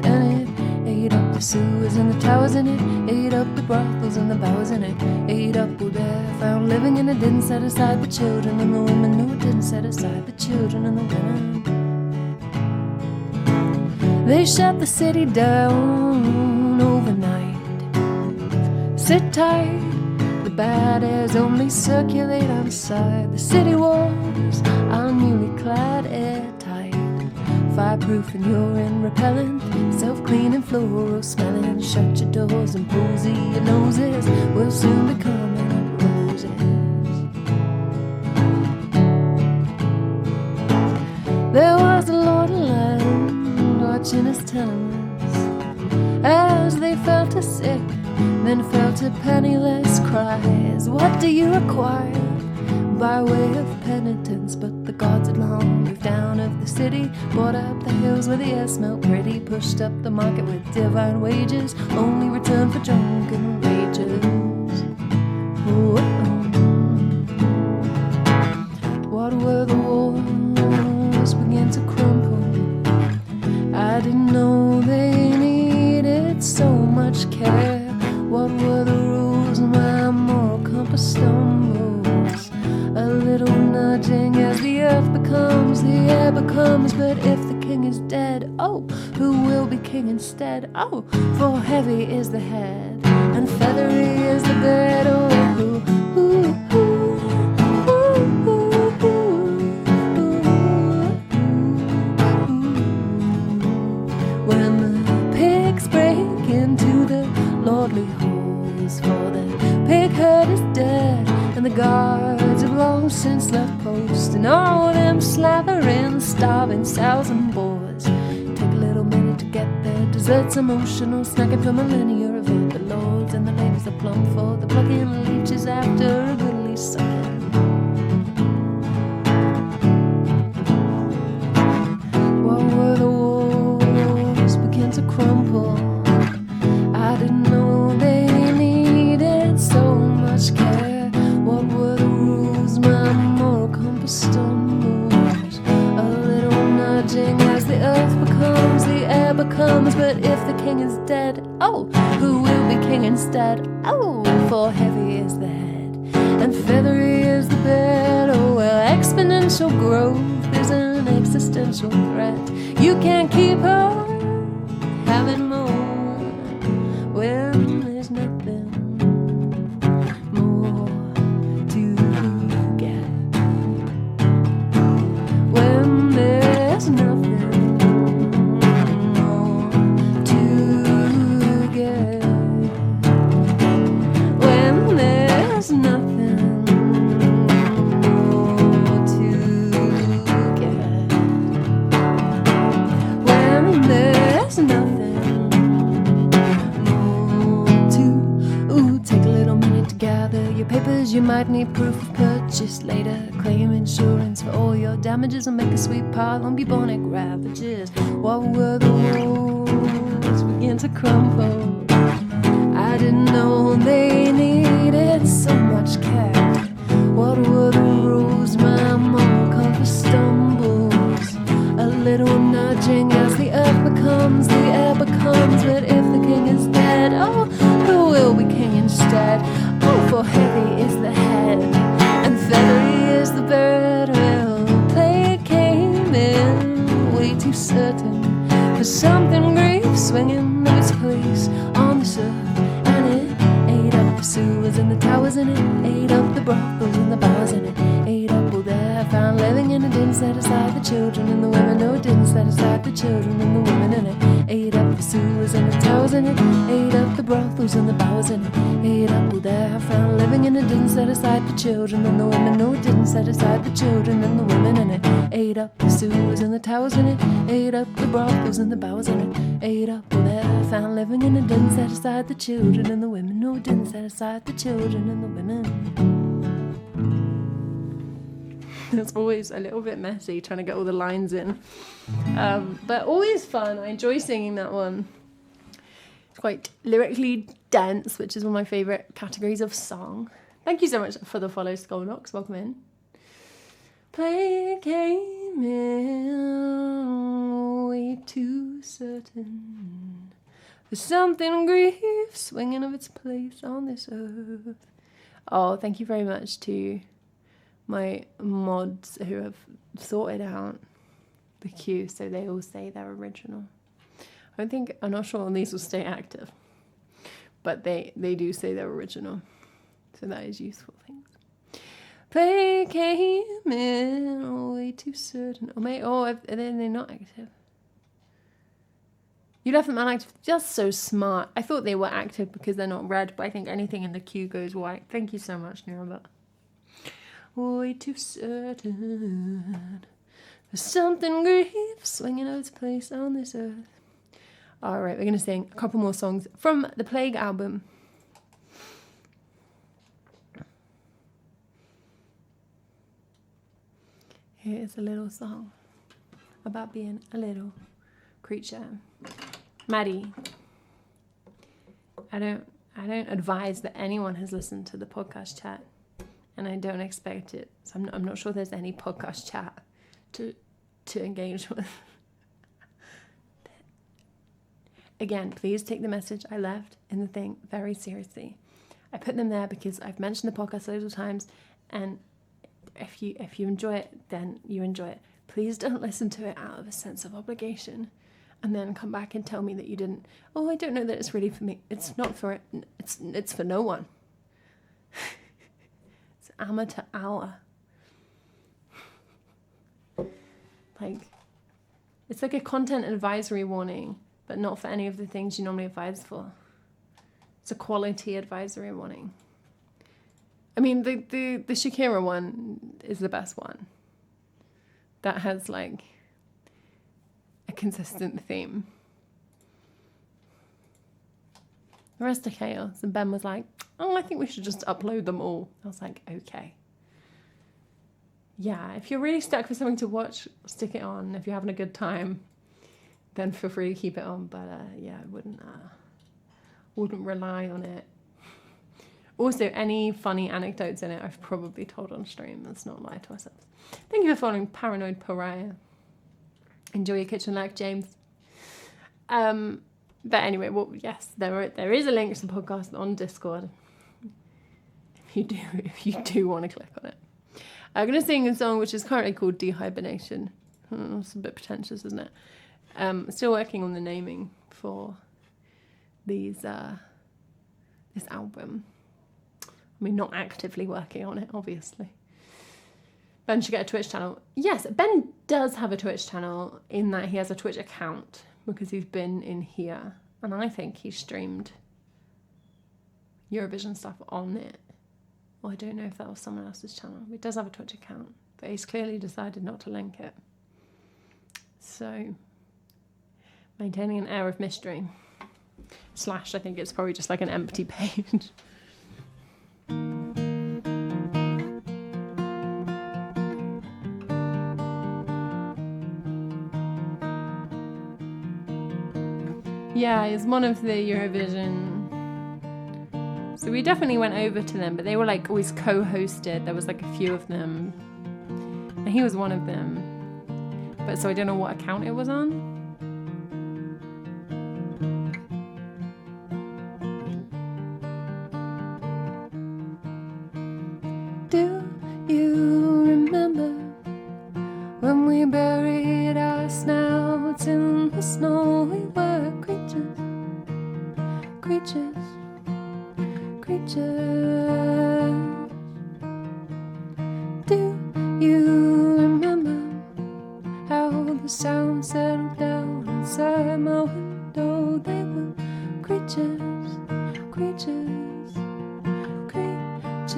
and it ate up the sewers and the towers, and it ate up the brothels and the bowers, and it ate up all there found living, and it didn't set aside the children and the women. No, it didn't set aside the children and the women. They shut the city down overnight. Sit tight, the bad airs only circulate outside. The city walls are newly clad airtight, fireproof and urine repellent, self-cleaning, floral smelling. Shut your doors and posy your noses, we'll soon be coming up roses. There was a Lord of Land watching his tenements as they felt a sick, then felt a penniless cries. What do you require by way of penitence? But the gods had long moved down of the city, bought up the hills where the air smelt pretty, pushed up the market with divine wages, only returned for drunken rages. What were the walls begin to crumble? I didn't know they needed so much care. What were the rules my moral compass stumbles? A little nudging as the earth becomes, the air becomes. But if the king is dead, oh, who will be king instead? Oh, for heavy is the head, and feathery is the bed. Oh, when the pigs break into the lordly halls, for the pig herd is dead, and the guards have long since left post, and all them slavering, starving sows and boars take a little minute to get their desserts, emotional snacking for millennia event. The lords and the ladies are plump for the plucking leeches after a goodly sucking. What were the walls begin to crumble? I didn't know they needed so much care. What were the rules my moral compass stumbles? A little nudging as the earth becomes, the air becomes. But if the king is dead, oh, who will be king instead? Oh, for heavy is the head, and feathery is the bed. Oh, well, exponential growth is an existential threat. You can't keep her having more when there's nothing more to get. When there's nothing more to get. When there's nothing more to get. When there's nothing. Your papers, you might need proof of purchase later. Claim insurance for all your damages and make a sweet pile on bubonic ravages. What were the walls begin to crumble? I didn't know they needed so much care. What were the rules my moral compass stumbles? A little nudging as the earth becomes, the air becomes. But if aside the children and the women. No, it didn't set aside the children and the women. And it ate up the sewers and the towers, and it ate up the brothels and the bowers, and it ate up all their half-round living. And it didn't set aside the children and the women. No, it didn't set aside the children and the women. And it ate up the sewers and the towers, and it ate up the brothels and the bowers, and it ate up all their half-round living. And it didn't set aside the children and the women. No, it didn't set aside the children and the women. It's always a little bit messy trying to get all the lines in, but always fun. I enjoy singing that one. It's quite lyrically dense, which is one of my favourite categories of song. Thank you so much for the follow, Skullknox. Welcome in. Play a game in way too certain. There's something grief swinging of its place on this earth. Oh, thank you very much to my mods who have sorted out the queue so they all say they're original. I'm not sure these will stay active, but they do say they're original, so that is useful. Things. Play came in way too certain. Then they're not active. You left them unactive. Just so smart. I thought they were active because they're not red, but I think anything in the queue goes white. Thank you so much, Niraba. Way too certain. There's something grief swinging out its place on this earth. Alright, we're going to sing a couple more songs from the Plague album. Here's a little song about being a little creature. Maddie, I don't advise that anyone has listened to the podcast chat, and I don't expect it. So I'm not sure there's any podcast chat to engage with. Again, please take the message I left in the thing very seriously. I put them there because I've mentioned the podcast loads of times, and if you enjoy it, then you enjoy it. Please don't listen to it out of a sense of obligation and then come back and tell me that you didn't. Oh, I don't know that it's really for me. It's not for it. It's for no one. It's amateur hour. It's like a content advisory warning, but not for any of the things you normally advise for. It's a quality advisory warning. I mean, the Shakira one is the best one. That has like a consistent theme. The rest are chaos. And Ben was like, oh, I think we should just upload them all. I was like, okay. Yeah, if you're really stuck for something to watch, stick it on. If you're having a good time, then feel free to keep it on. But yeah, I wouldn't rely on it. Also, any funny anecdotes in it, I've probably told on stream. Let's not lie to ourselves. Thank you for following Paranoid Pariah. Enjoy your kitchen life, James. But anyway, well, yes, there is a link to the podcast on Discord. If you do want to click on it. I'm going to sing a song which is currently called Dehibernation. It's a bit pretentious, isn't it? Still working on the naming for this album. I mean, not actively working on it, obviously. Ben should get a Twitch channel. Yes, Ben does have a Twitch channel in that he has a Twitch account because he's been in here. And I think he streamed Eurovision stuff on it. Well, I don't know if that was someone else's channel. He does have a Twitch account, but he's clearly decided not to link it. So, maintaining an air of mystery. / I think it's probably just like an empty page. Yeah, it's one of the Eurovision. So we definitely went over to them, but they were like always co-hosted. There was like a few of them, and he was one of them. But so I don't know what account it was on. Do you remember when we buried our snouts in the snow? We were creatures. Do you remember sound settled down inside my window. They were creatures, creatures, creatures.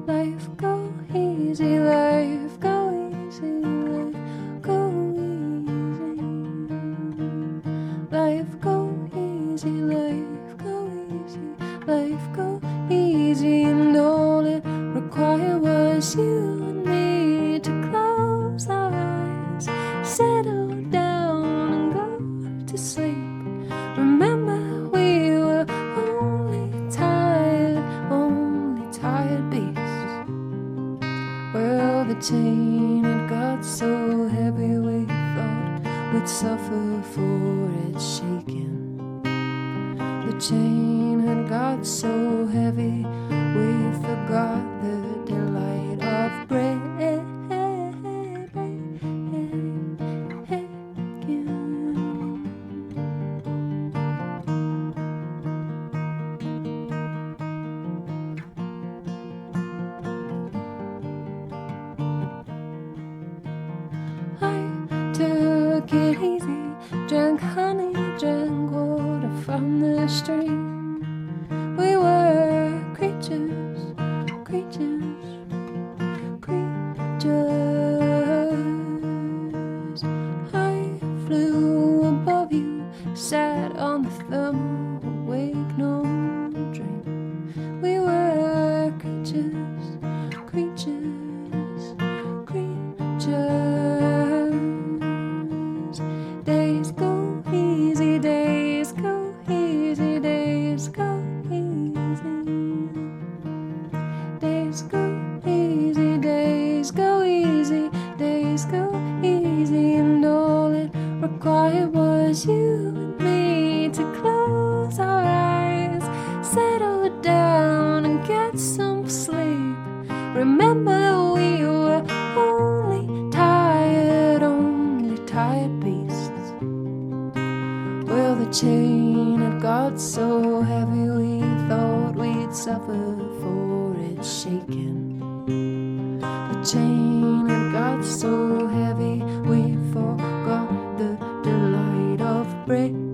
Life go easy, life go easy, life go easy. Life go easy, life go easy, life go easy. And all it required was you and me to close our eyes, settle down and go to sleep. Remember, we were only tired beasts. Well, the chain had got so heavy we thought we'd suffer for its shaking. The chain had got so heavy we forgot the delight of breaking. I took it easy, drank honey, drank water from the stream. We were creatures, creatures, creatures. I flew above you, sat on the thermal, awake, no dream. We were creatures, creatures, creatures. Days go easy, days go easy, days go easy. Days go easy, days go easy, days go easy. And all it required was you and me to close our eyes, settle down and get some sleep. Remember, we were only tired beasts. Well, the chain had got so heavy we thought we'd suffer for its shaking. The chain had got so heavy we forgot the delight of breaking.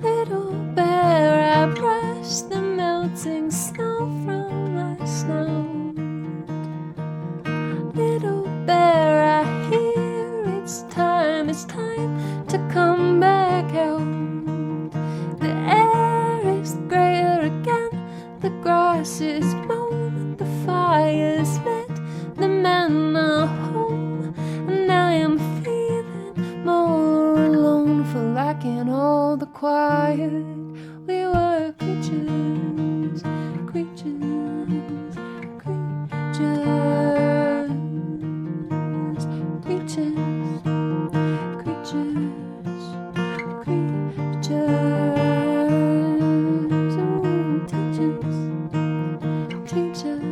Little bear, I brushed the melting snow from last night. Little bear, I hear it's time to come back out. The air is grayer again, the grass is mown, the fire's lit, the men are home, and I am feeling more alone for lacking all the quiet. We were creatures, creatures, creatures, creatures, creatures, creatures. Oh, teachers, teachers, teachers.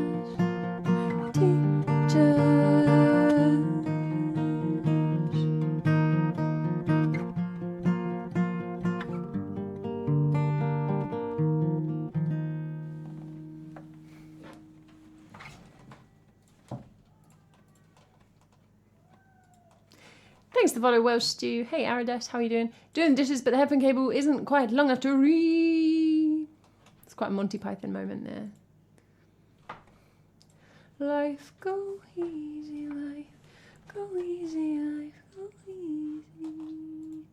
Thanks to follow Welsh Stew. Hey Aradesh, how are you doing? Doing the dishes, but the headphone cable isn't quite long enough to read. It's quite a Monty Python moment there. Life go easy, life go easy, life go easy.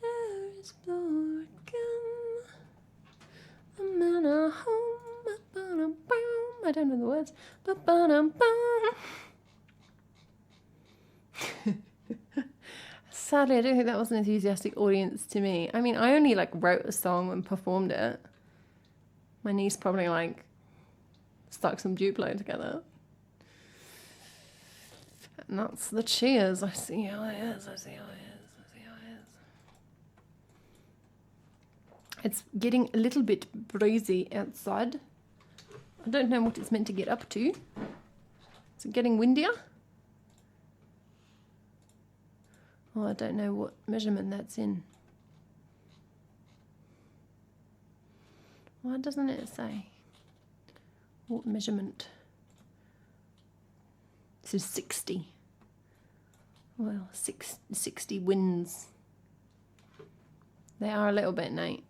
Air is blue again. The men are home. I don't know the words. Sadly, I don't think that was an enthusiastic audience to me. I mean, I only wrote a song and performed it. My niece probably stuck some Duplo together. And that's the cheers. I see how it is. I see how it is. I see how it is. It's getting a little bit breezy outside. I don't know what it's meant to get up to. Is it getting windier? Oh, I don't know what measurement that's in. Why doesn't it say? What measurement? This is 60. Well, 60 winds. They are a little bit, Nate.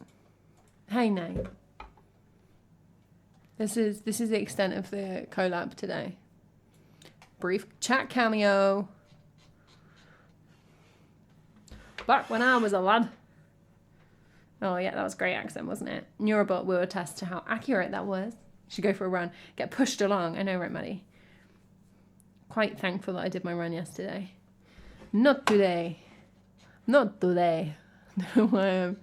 Hey, Nate. This is the extent of the collab today. Brief chat cameo. Back when I was a lad. Oh yeah, that was a great accent, wasn't it? Neurobot will attest to how accurate that was. Should go for a run. Get pushed along. I know, right, Maddie? Quite thankful that I did my run yesterday. Not today. Not today. I'm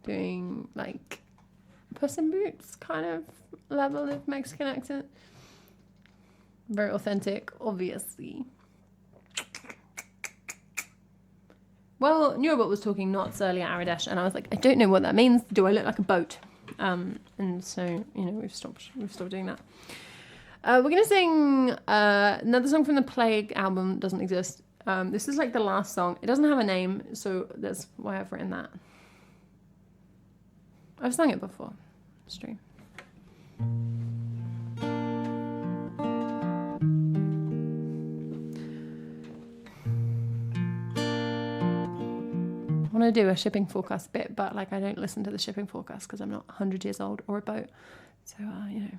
doing like Puss in Boots kind of level of Mexican accent. Very authentic, obviously. Well, Neurobot was talking knots earlier, Aradesh, and I was like, I don't know what that means. Do I look like a boat? And so, you know, we've stopped doing that. We're gonna sing another song from the Plague album. Doesn't exist. This is like the last song. It doesn't have a name, so that's why I've written that. I've sung it before. Stream. I want to do a shipping forecast bit, but like I don't listen to the shipping forecast because I'm not 100 years old or a boat. So, you know.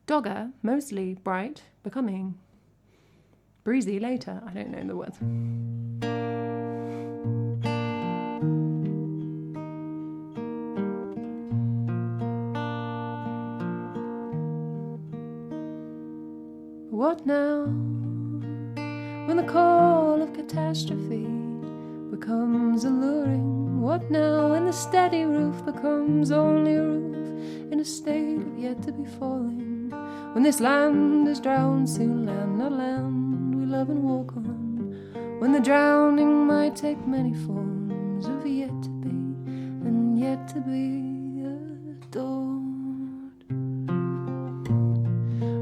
Dogger, mostly bright, becoming breezy later. I don't know the words. What now, when the call of catastrophe becomes alluring? What now, when the steady roof becomes only a roof in a state of yet to be falling? When this land is drowned, soon land, not land we love and walk on. When the drowning might take many forms of yet to be and yet to be adored.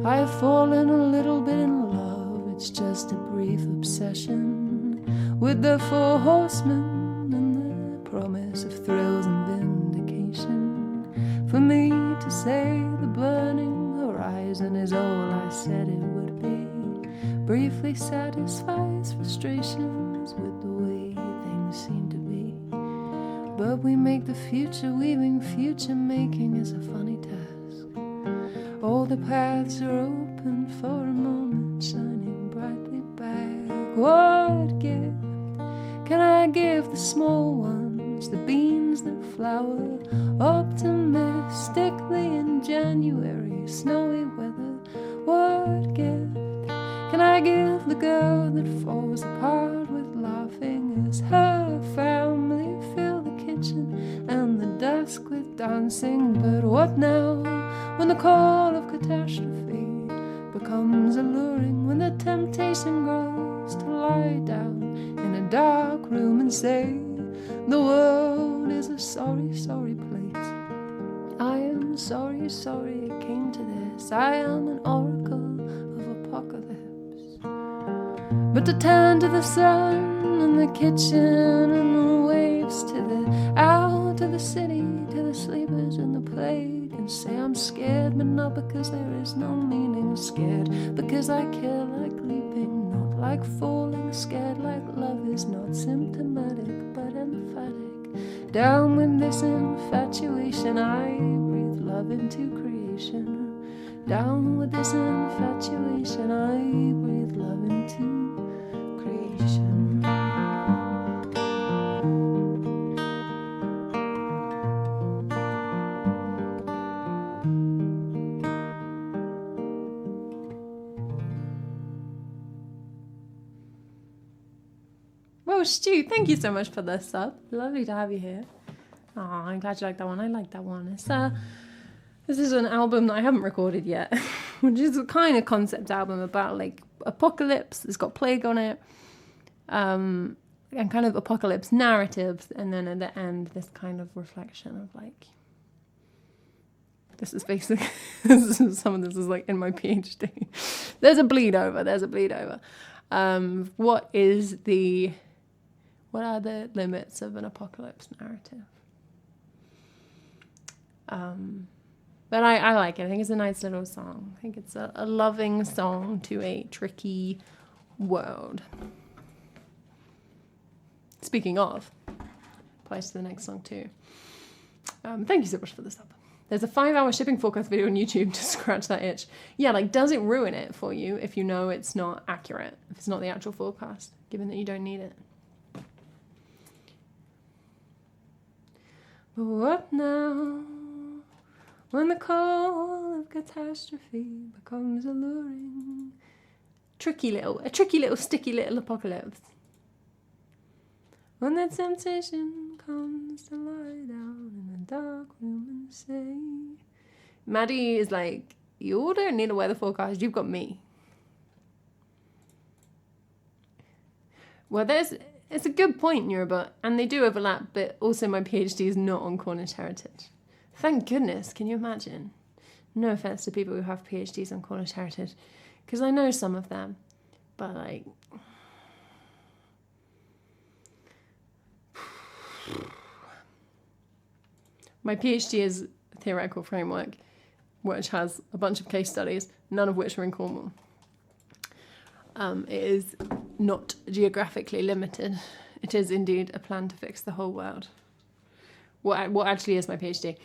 I have fallen a little bit in love, it's just a brief obsession with the four horsemen and the promise of thrills and vindication. For me to say the burning horizon is all I said it would be, briefly satisfies frustrations with the way things seem to be. But we make the future weaving, future making is a funny task. All the paths are open for a moment, shining brightly back. What gift can I give the small ones, the beans that flower optimistically in January, snowy weather? What gift can I give the girl that falls apart with laughing as her family fill the kitchen and the dusk with dancing? But what now, when the call of catastrophe becomes alluring, when the temptation grows to lie down in a dark room and say the world is a sorry, sorry place? I am sorry, sorry it came to this. I am an oracle of apocalypse. But to turn to the sun and the kitchen and the waves, to the out to the city, to the sleepers and the plague, and say I'm scared, but not because there is no meaning. Scared because I care like leaping, not like falling. Scared like love is not symptomatic but emphatic. Down with this infatuation, I breathe love into creation. Down with this infatuation, I breathe love into creation. Well, Stu, thank you so much for the sub. Lovely to have you here. Oh, I'm glad you like that one. I like that one. It's this is an album that I haven't recorded yet, which is a kind of concept album about like apocalypse. It's got plague on it, and kind of apocalypse narratives, and then at the end this kind of reflection of like This is basically, some of this is like in my PhD. There's a bleed over. What are the limits of an apocalypse narrative? But I like it. I think it's a nice little song. I think it's a loving song to a tricky world. Speaking of, applies to the next song too. Thank you so much for this up. There's a 5-hour shipping forecast video on YouTube to scratch that itch. Yeah, like, does it ruin it for you if you know it's not accurate, if it's not the actual forecast, given that you don't need it? But what now, when the call of catastrophe becomes alluring? A tricky little, sticky little apocalypse. When the temptation comes to lie down in a dark room and say, Maddie is like, you don't need a weather forecast, you've got me. Well, it's a good point, Yoruba, and they do overlap, but also my PhD is not on Cornish heritage. Thank goodness, can you imagine? No offence to people who have PhDs on Cornish heritage, because I know some of them, but like... My PhD is a theoretical framework, which has a bunch of case studies, none of which are in Cornwall. It is not geographically limited. It is indeed a plan to fix the whole world. What actually is my PhD?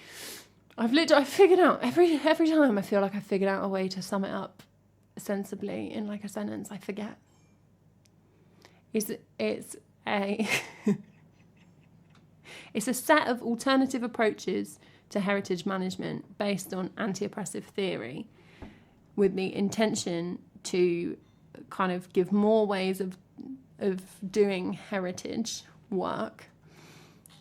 I've figured out, every time I feel like I've figured out a way to sum it up sensibly in like a sentence, I forget. It's a... It's a set of alternative approaches to heritage management based on anti-oppressive theory with the intention to kind of give more ways of doing heritage work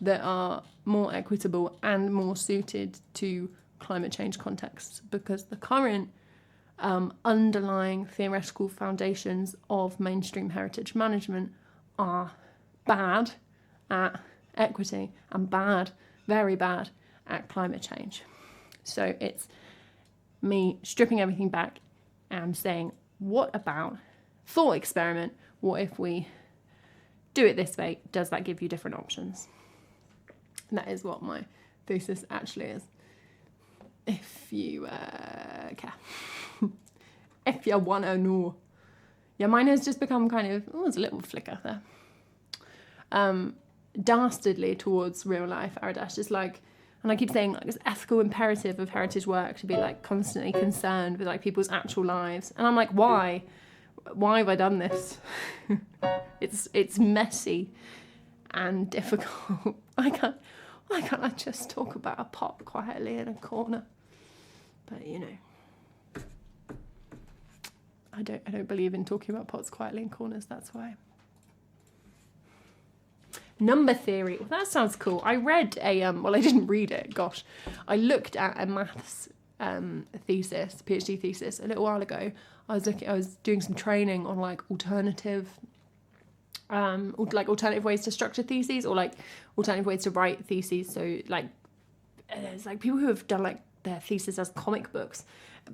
that are more equitable and more suited to climate change contexts, because the current underlying theoretical foundations of mainstream heritage management are bad at equity and bad, very bad at climate change. So it's me stripping everything back and saying, what about thought experiment? What if we do it this way? Does that give you different options? And that is what my thesis actually is. If you care. If you want to know. Yeah, mine has just become kind of, there's a little flicker there. Dastardly towards real life Aradesh is like, and I keep saying like this ethical imperative of heritage work to be like constantly concerned with like people's actual lives, and I'm like, why have I done this? it's messy and difficult. Why can't I just talk about a pot quietly in a corner? But you know, I don't believe in talking about pots quietly in corners, that's why. Number theory. Well, that sounds cool. I read I didn't read it, gosh. I looked at a maths thesis, PhD thesis, a little while ago. I was doing some training on like alternative ways to structure theses, or like alternative ways to write theses. So like there's like people who have done like their thesis as comic books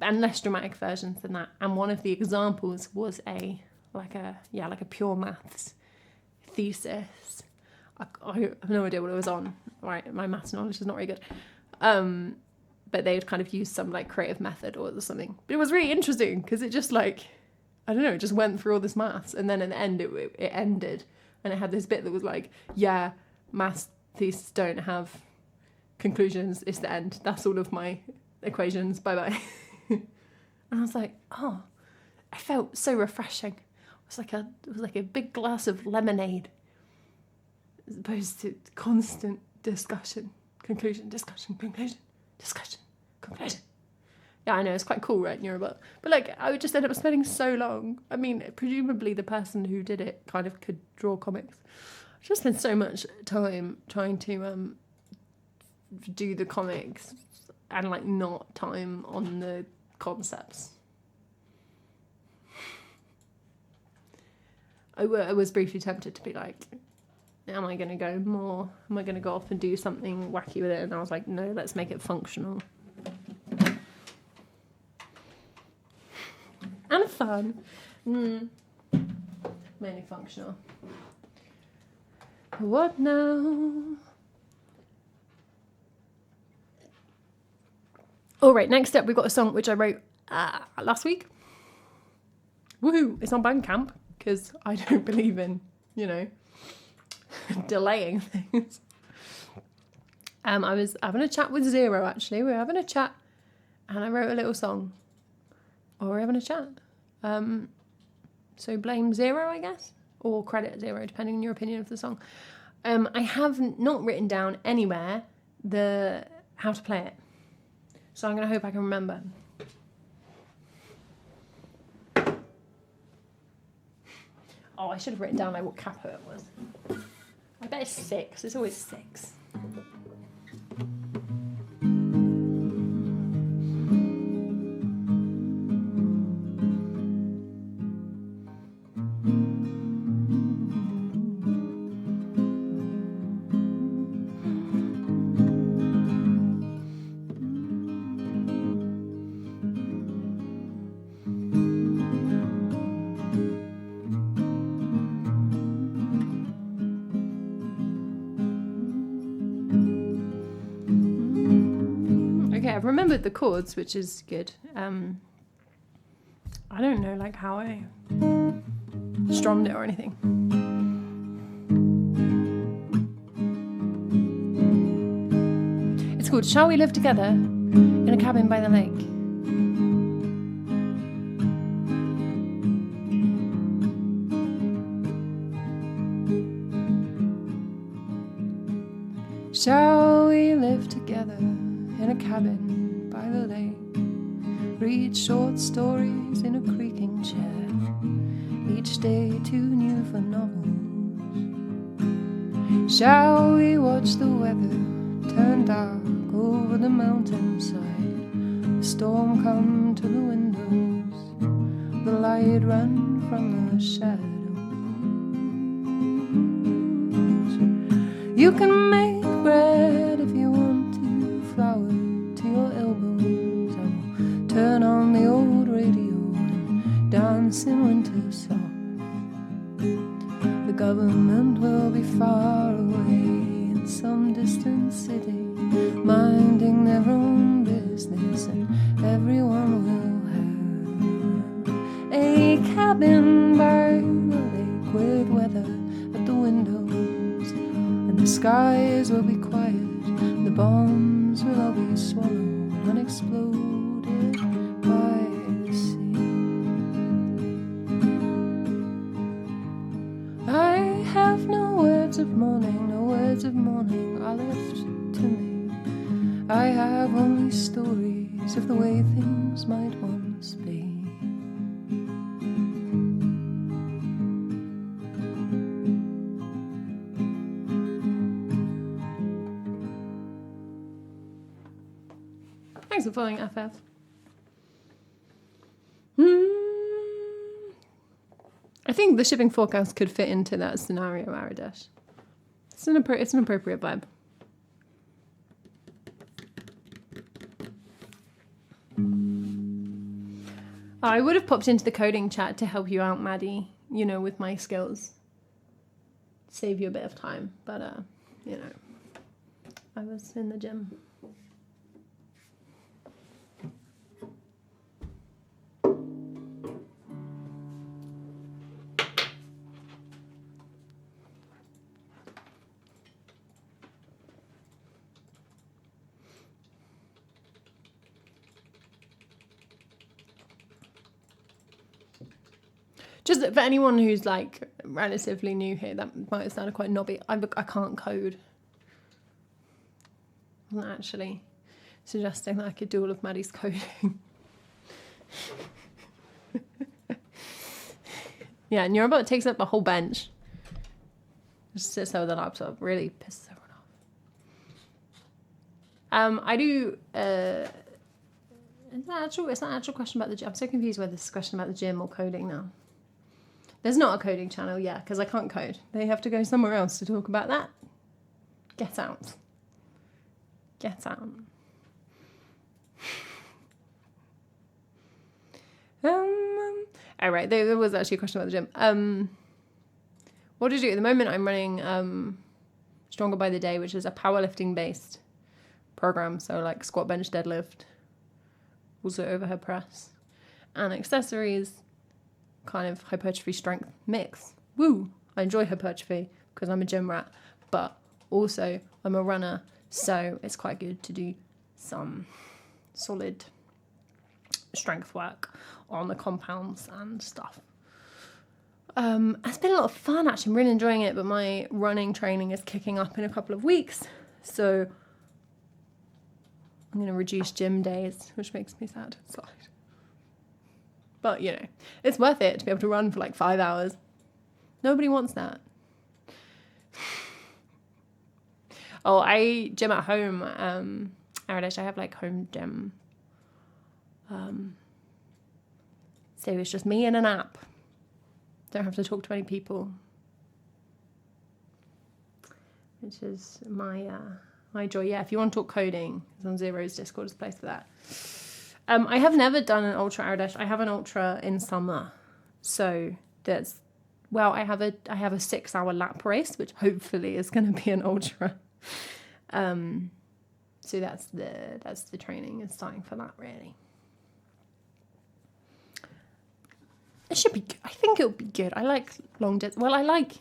and less dramatic versions than that. And one of the examples was a pure maths thesis. I have no idea what it was on. Right, my maths knowledge is not very good. But they would kind of use some like creative method or something. But it was really interesting because it just like, I don't know, it just went through all this maths, and then at the end it ended, and it had this bit that was like, yeah, maths theses don't have conclusions. It's the end. That's all of my equations. Bye bye. And I was like, oh, I felt so refreshing. It was like a big glass of lemonade, as opposed to constant discussion, conclusion, discussion, conclusion, discussion, conclusion. Yeah, I know, it's quite cool, right, Neurobot? But like, I would just end up spending so long. I mean, presumably the person who did it kind of could draw comics. I just spent so much time trying to do the comics and like not time on the concepts. I was briefly tempted to be like, am I going to go off and do something wacky with it? And I was like, no, let's make it functional. on. Mainly functional. What now? All right, next up, we've got a song which I wrote last week. Woohoo! It's on Bandcamp because I don't believe in, delaying things. I was having a chat with Zero, actually. We were having a chat and I wrote a little song. Or we're having a chat. So blame Zero, I guess. Or credit Zero, depending on your opinion of the song. I have not written down anywhere how to play it. So I'm going to hope I can remember. Oh, I should have written down what capo it was. I bet it's 6. It's always 6. I've remembered the chords, which is good. I don't know how I strummed it or anything. It's called Shall We Live Together in a Cabin by the Lake. Shall we live together in a cabin by the lake, read short stories in a creaking chair, each day too new for novels? Shall we watch the weather turn dark over the mountainside, the storm come to the windows, the light run from the shadows? You can make bread if you want to, flour to your elbows. I will turn on the old radio and dance in winter soft. The government will be far away in some distant city, minding their own business, and everyone will have a cabin by the lake with weather at the windows, and the skies will be quiet. The bombs will all be swallowed and exploded by the sea. I have no words of mourning, no words of mourning are left to me. I have only stories of the way things might once be. Thanks for following FF. I think the shipping forecast could fit into that scenario, Aradesh. It's an appropriate vibe. I would have popped into the coding chat to help you out, Maddie, with my skills. Save you a bit of time, but, I was in the gym. Just for anyone who's relatively new here, that might have sounded quite knobby. I can't code. I'm not actually suggesting that I could do all of Maddie's coding. Yeah, and your robot takes up the whole bench. Just sits there with a laptop, really pisses everyone off. I do. Is that an actual question about the gym? I'm so confused whether this is a question about the gym or coding now. There's not a coding channel, yeah, because I can't code. They have to go somewhere else to talk about that. Get out. Get out. All right, there was actually a question about the gym. What do you do? At the moment, I'm running Stronger by the Day, which is a powerlifting-based program. So like squat, bench, deadlift, also overhead press, and accessories, kind of hypertrophy strength mix. Woo! I enjoy hypertrophy because I'm a gym rat, but also I'm a runner, so it's quite good to do some solid strength work on the compounds and stuff. It's been a lot of fun, actually. I'm really enjoying it, but my running training is kicking up in a couple of weeks, so I'm going to reduce gym days, which makes me sad. But, you know, it's worth it to be able to run for like 5 hours. Nobody wants that. Oh, I gym at home. I have like home gym. So it's just me and an app. Don't have to talk to any people. Which is my joy. Yeah, if you want to talk coding, it's on Zero's Discord, is a place for that. I have never done an ultra Aradesh. I have an ultra in summer. So that's, well, I have a 6-hour lap race, which hopefully is going to be an ultra. So that's the training and starting for that, really. It should be good. I think it'll be good. I like long distance. Well, I like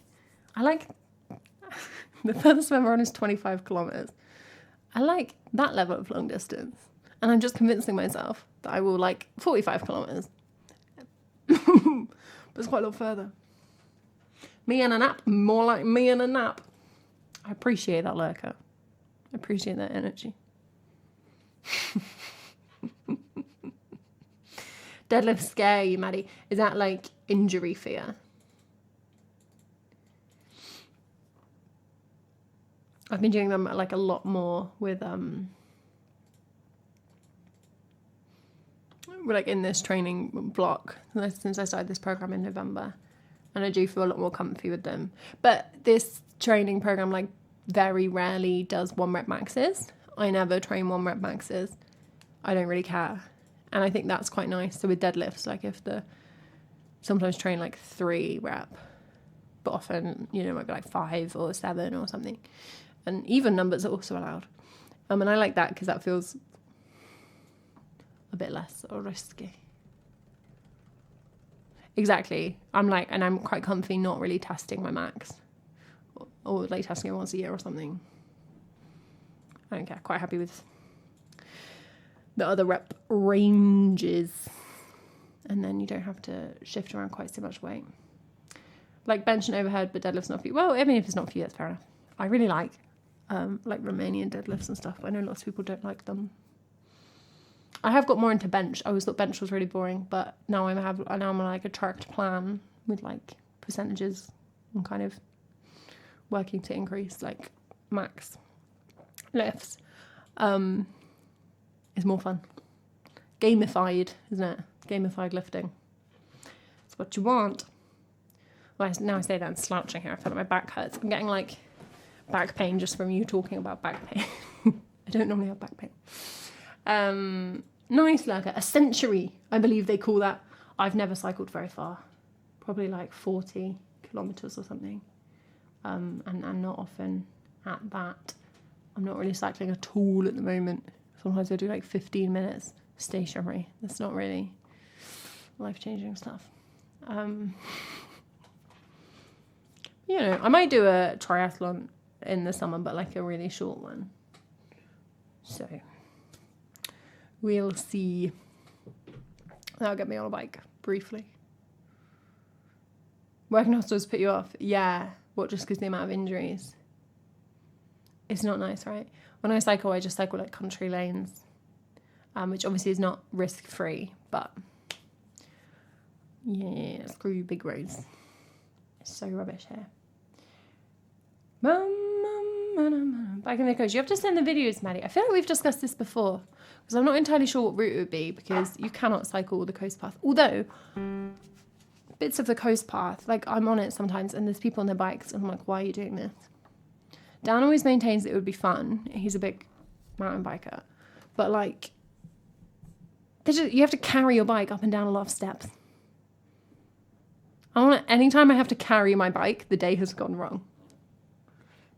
the furthest I've ever run is 25 kilometers. I like that level of long distance. And I'm just convincing myself that I will like 45 kilometers. But it's quite a lot further. Me and a nap. More like me and a nap. I appreciate that, Lurker. I appreciate that energy. Deadlift scare you, Maddie? Is that like injury fear? I've been doing them like a lot more with like in this training block since I started this program in November, and I do feel a lot more comfy with them. But this training program like very rarely does 1 rep maxes. I never train 1 rep maxes. I don't really care. And I think that's quite nice. So with deadlifts, like sometimes train like 3 rep, but often, you know, it might be like 5 or 7 or something. And even numbers are also allowed. And I like that because that feels a bit less risky. Exactly. And I'm quite comfy not really testing my max. Or like testing it once a year or something. I don't care. Quite happy with the other rep ranges, and then you don't have to shift around quite so much weight. Like bench and overhead, but deadlift's not for you. Well, I mean, if it's not for you, that's fair enough. I really like Romanian deadlifts and stuff. I know lots of people don't like them. I have got more into bench. I always thought bench was really boring, but now I'm on like a tracked plan with like percentages and kind of working to increase like max lifts. Is more fun. Gamified, isn't it? Gamified lifting. It's what you want. Well, now I say that I'm slouching here. I feel like my back hurts. I'm getting like back pain just from you talking about back pain. I don't normally have back pain. Nice, Lurker. A century, I believe they call that. I've never cycled very far. Probably like 40 kilometres or something. And not often at that. I'm not really cycling at all at the moment. Sometimes I do like 15 minutes stationary. That's not really life-changing stuff. You know, I might do a triathlon in the summer, but like a really short one. So we'll see. That'll get me on a bike briefly. Working hostels put you off? Yeah. What, just because the amount of injuries? It's not nice, right? When I cycle, I just cycle like country lanes, which obviously is not risk-free, but yeah, screw you big roads. It's so rubbish here. Back in the coast. You have to send the videos, Maddie. I feel like we've discussed this before, because I'm not entirely sure what route it would be, because you cannot cycle the coast path. Although, bits of the coast path, like I'm on it sometimes, and there's people on their bikes, and I'm like, why are you doing this? Dan always maintains that it would be fun. He's a big mountain biker. But, like, you have to carry your bike up and down a lot of steps. Anytime I have to carry my bike, the day has gone wrong.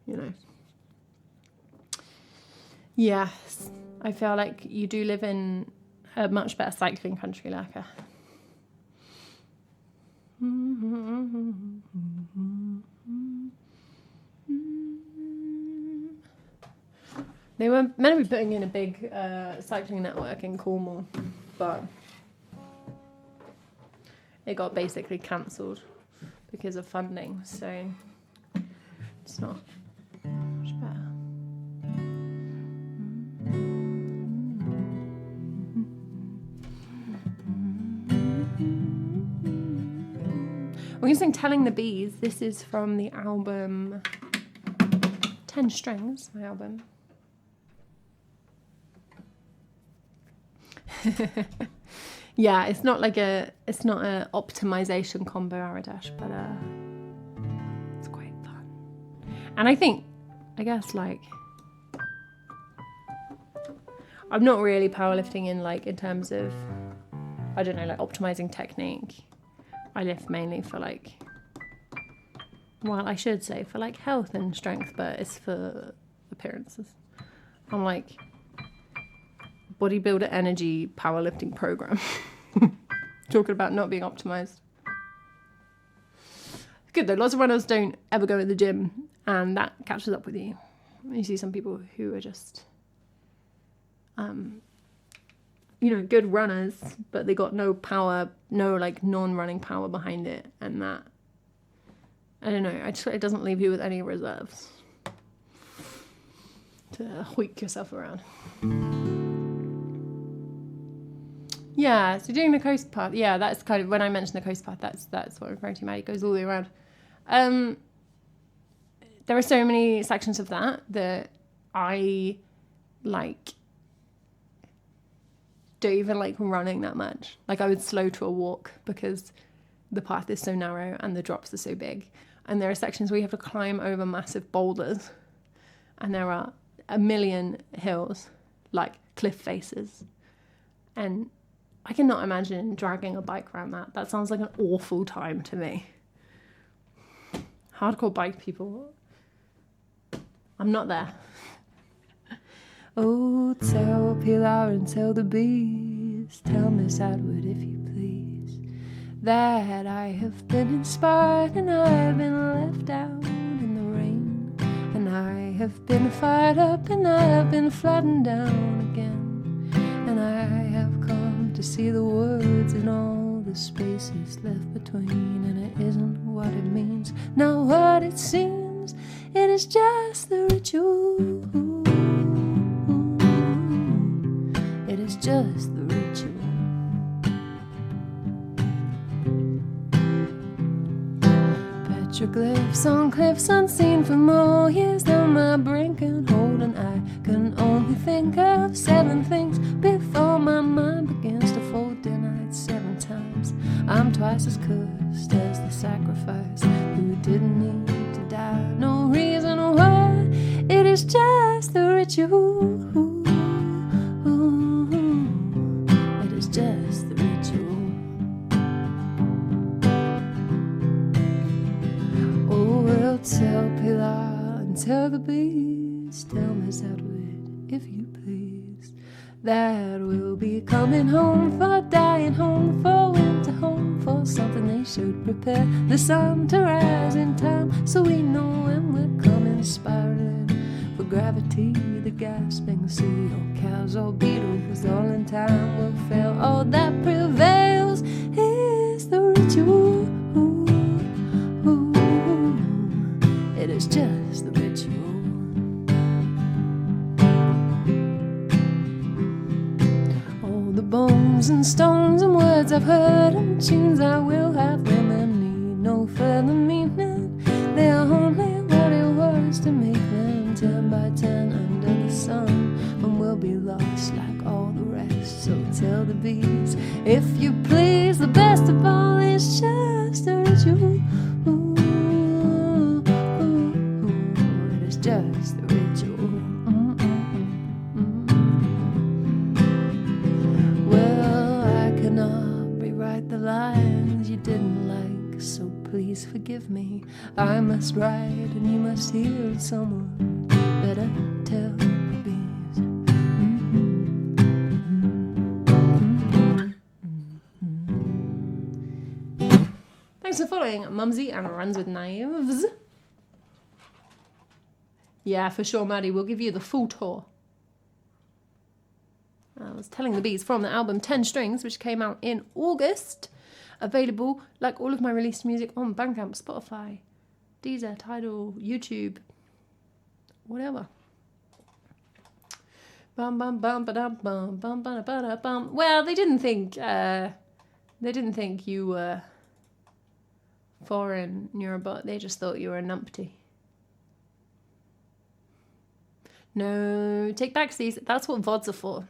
You know. Yes, I feel like you do live in a much better cycling country, Lurker. They were meant to be putting in a big cycling network in Cornwall, but it got basically cancelled because of funding, so it's not much better. We're going to sing Telling the Bees. This is from the album 10 Strings, my album. Yeah, it's not a optimization combo, Aradesh, but it's quite fun. And I guess like I'm not really powerlifting in terms of, I don't know, like optimizing technique. I lift mainly for I should say for health and strength, but it's for appearances. I'm like bodybuilder energy powerlifting program. Talking about not being optimized. Good though, lots of runners don't ever go to the gym, and that catches up with you. You see some people who are just good runners, but they got no power, no non-running power behind it, and that, I don't know, it doesn't leave you with any reserves to hoik yourself around. Yeah, so doing the coast path, yeah, that's kind of, when I mention the coast path, that's what I'm referring to, Maddie. It goes all the way around. There are so many sections of that I don't even like running that much. I would slow to a walk because the path is so narrow and the drops are so big. And there are sections where you have to climb over massive boulders, and there are a million hills, cliff faces. And I cannot imagine dragging a bike around that. That sounds like an awful time to me. Hardcore bike people, I'm not there. Oh, tell Pilar and tell the bees, tell Miss Atwood if you please, that I have been inspired and I've been left out in the rain, and I have been fired up and I have been flattened down again, and I have come to see the words in all the spaces left between, and it isn't what it means, not what it seems, it is just the ritual. It is just the ritual. Petroglyphs on cliffs unseen for more years than my brain can hold, and I can only think of 7 things before my mind begins to fold. Denied 7 times. I'm twice as cursed as the sacrifice who didn't need to die. No reason why. It is just the ritual. Just the ritual. Oh, we'll tell Pilar and tell the bees, tell Miss Atwood if you please, that we'll be coming home for dying home, for winter home, for something they should prepare the sun to rise in time, so we know when we're coming spiraling for gravity, the gasping sea, or cows or beetles, all in time will fail. All that prevails is the ritual. It is just the ritual. All the bones and stones and words I've heard and tunes I will have them and need no further meaning. They are only what it was to make them 10 by 10 under the sun, and we'll be lost like all the rest. So tell the bees, if you please, the best of all is just a ritual. It is just the ritual. Well, I cannot rewrite the lines you didn't like. so please forgive me. I must write and you must hear someone better tell the bees. Thanks for following Mumsy and Runs with Knives. Yeah, for sure, Maddie. We'll give you the full tour. I was telling the bees from the album 10 Strings, which came out in August. Available, like all of my released music, on Bandcamp, Spotify, Deezer, Tidal, YouTube, whatever. Bum bum bum ba dum bum bum ba da bum. Well, they didn't think you were foreign, Neurobot. They just thought you were a numpty. No, take back these. That's what VODs are for.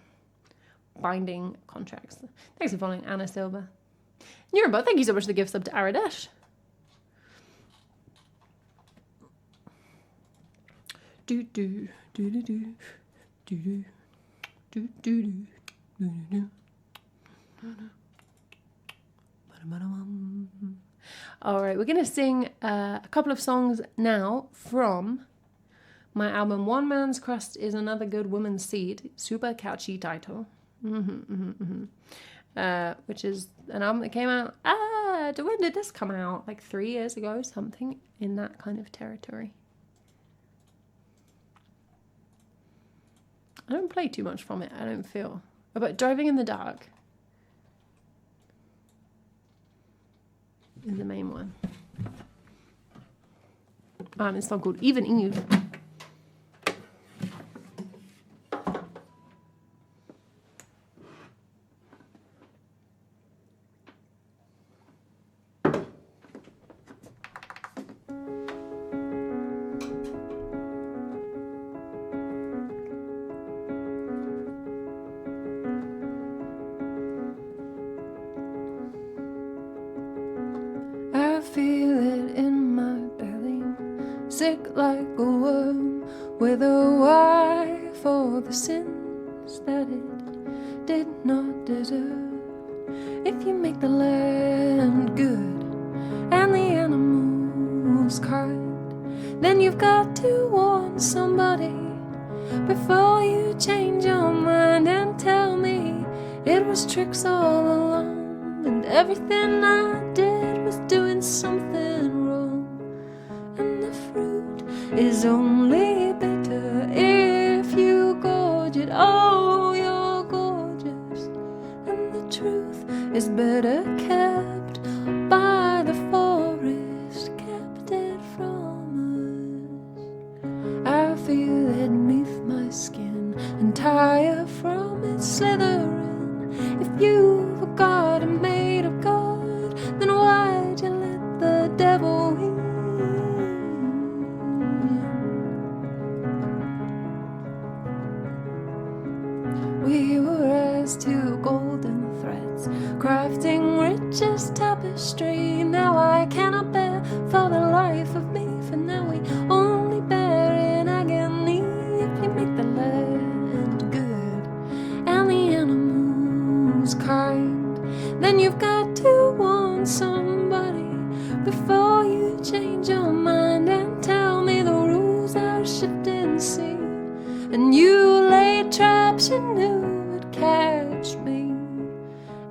Binding contracts. Thanks for following Anna Silva. Neurobot, thank you so much for the gift sub to Aradesh. Do do do do do do do do do do. All right, we're gonna sing a couple of songs now from my album One Man's Crust is Another Good Woman's Seed. Super catchy title. Which is an album that came out, when did this come out? Like 3 years ago, something in that kind of territory. I don't play too much from it, I don't feel. But Driving in the Dark is the main one. And it's not called Even Eve. I feel it in my belly, sick like a worm, with a why for the sins that it did not deserve. If you make the land good and the animals kind, then you've got to warn somebody before you change your mind and tell me it was tricks all along, and everything I did was doing something wrong. And the fruit is only bitter if you gorge it. Oh, you're gorgeous. And the truth is better kept by the forest, kept it from us. I feel it neath my skin and tire from its slithering. If you've a garden made of God, then why'd you let the devil in? We were as two golden threads, crafting richest tapestry. Now I cannot bear for the life of me, for now we only bear in agony. If you make the land good and the animals kind, then you've got to warn somebody before you change your mind and tell me the rules are shifting sea. And you laid traps you knew would catch me,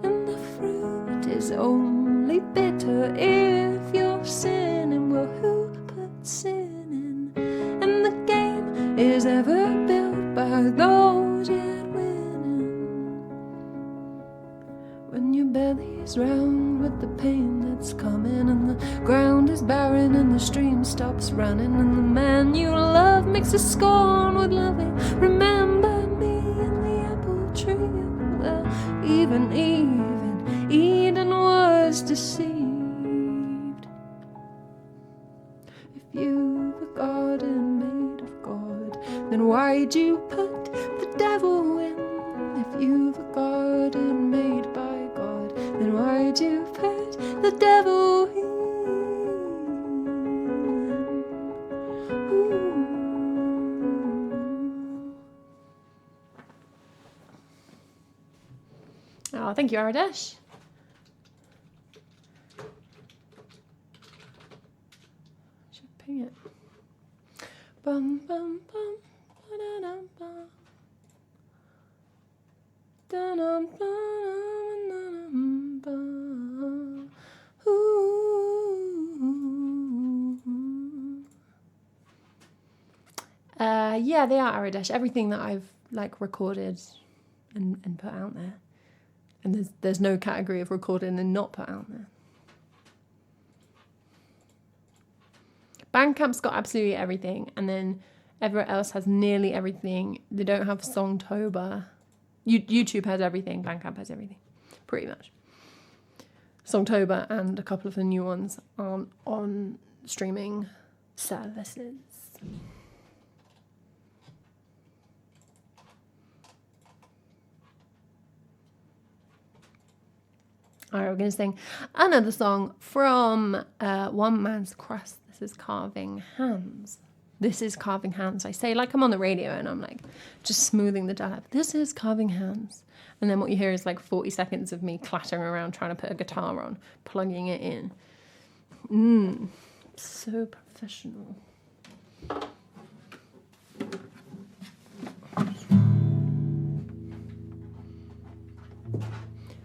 and the fruit is only bitter if you're sinning. Well, who put sin in? And the game is ever built by those yet winning. When your belly's round with the pain that's coming, and the ground is barren and the stream stops running, and the man you love mixes scorn with loving. Remember me in the apple tree. Well, even Eden was deceived. If you've a garden made of God, then why'd you put the devil in? If you've a garden made by God, then why'd you put the devil in? Oh, thank you, Aradesh. Dang it. Bum, bum, bum, ba-da-dum, bum. Da-dum, da-dum, bum. Ooh. Yeah, they are Aradesh. Everything that I've like recorded and put out there. And there's no category of recording and not put out there. Bandcamp's got absolutely everything, and then everyone else has nearly everything. They don't have Songtober. YouTube has everything. Bandcamp has everything, pretty much. Songtober and a couple of the new ones aren't on streaming services. All right, we're going to sing another song from One Man's Crust. This is Carving Hands. This is Carving Hands. I say like I'm on the radio and I'm like just smoothing the dial. This is Carving Hands. And then what you hear is like 40 seconds of me clattering around trying to put a guitar on, plugging it in. So professional.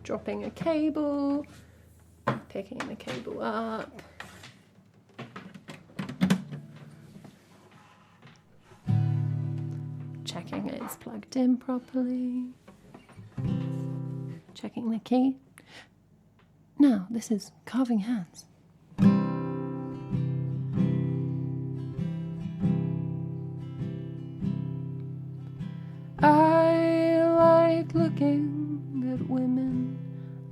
Dropping a cable, picking the cable up. Checking it's plugged in properly. Checking the key. Now, this is Carving Hands. I like looking at women.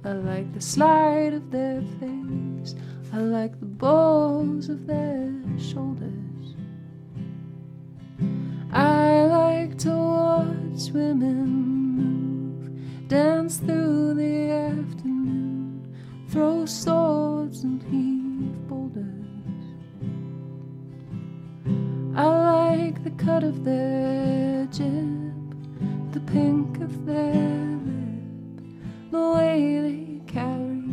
I like the slide of their face. I like the balls of their shoulders. I like to watch women move, dance through the afternoon, throw swords and heave boulders. I like the cut of their jib, the pink of their lip, the way they carry,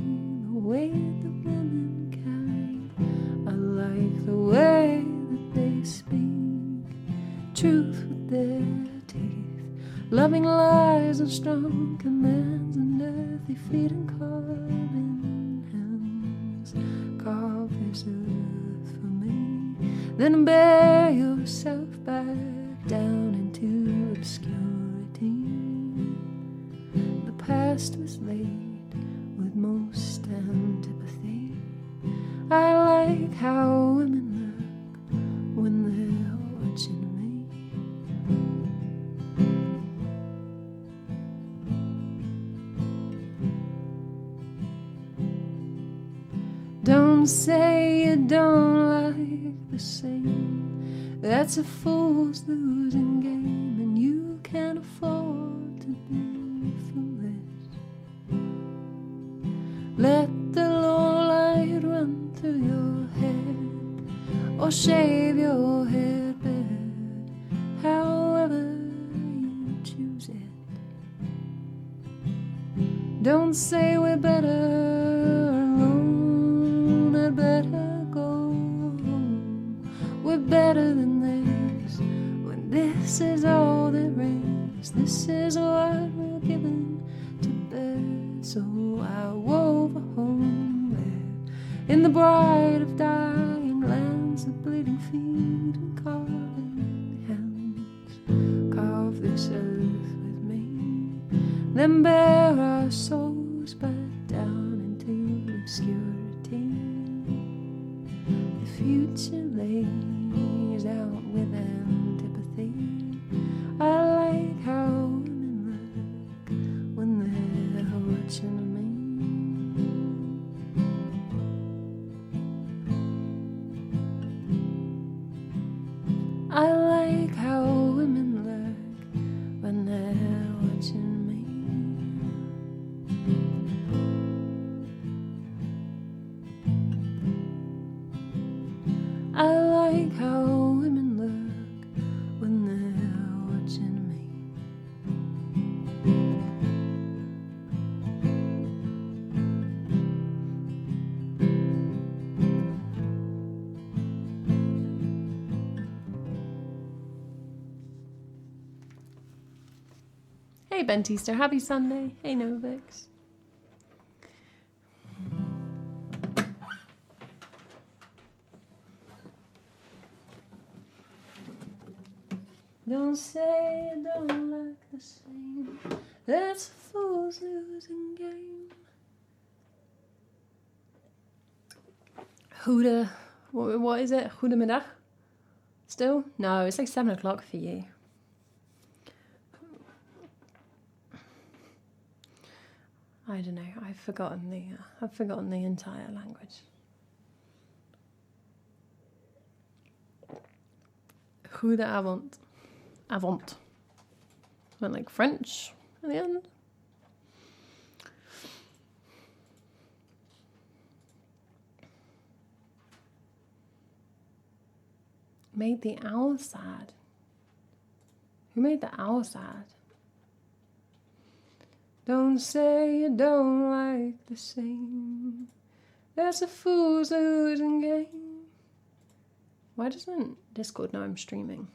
the way the women carry. I like the way that they speak truth with their teeth, loving lies and strong commands and earthy feet and carving hands. Carve this earth for me, then bear yourself back down into obscurity. The past was laid with most antipathy. I like how women look when they're watching me. Don't say you don't like the same. That's a fool's losing game, and you can't afford to be foolish. Let the low light run through your head, or shave your head bare, however you choose it. Don't say we're better alone, I'd better go home. We're better than this, when this is all there is. This is what we're given to bear. So I wove a home there, in the bride of dying lands of bleeding feet and carving hands. Carve this earth with me, then bear our souls back down into obscurity. The future lays out with antipathy. I like how women look when they're watching me. I like how women look when they're watching me. I like how women look when they're watching me. Bentisto. Happy Sunday. Hey, Novix. Don't say you don't like the same. That's a fool's losing game. Huda, what is it? Goedemiddag? Still? No, it's like 7 o'clock for you. I don't know. I've forgotten the entire language. Goedenavond. Avant. Went like French at the end. Made the owl sad. Who made the owl sad? Don't say you don't like the same. That's a fool's losing game. Why doesn't Discord know I'm streaming?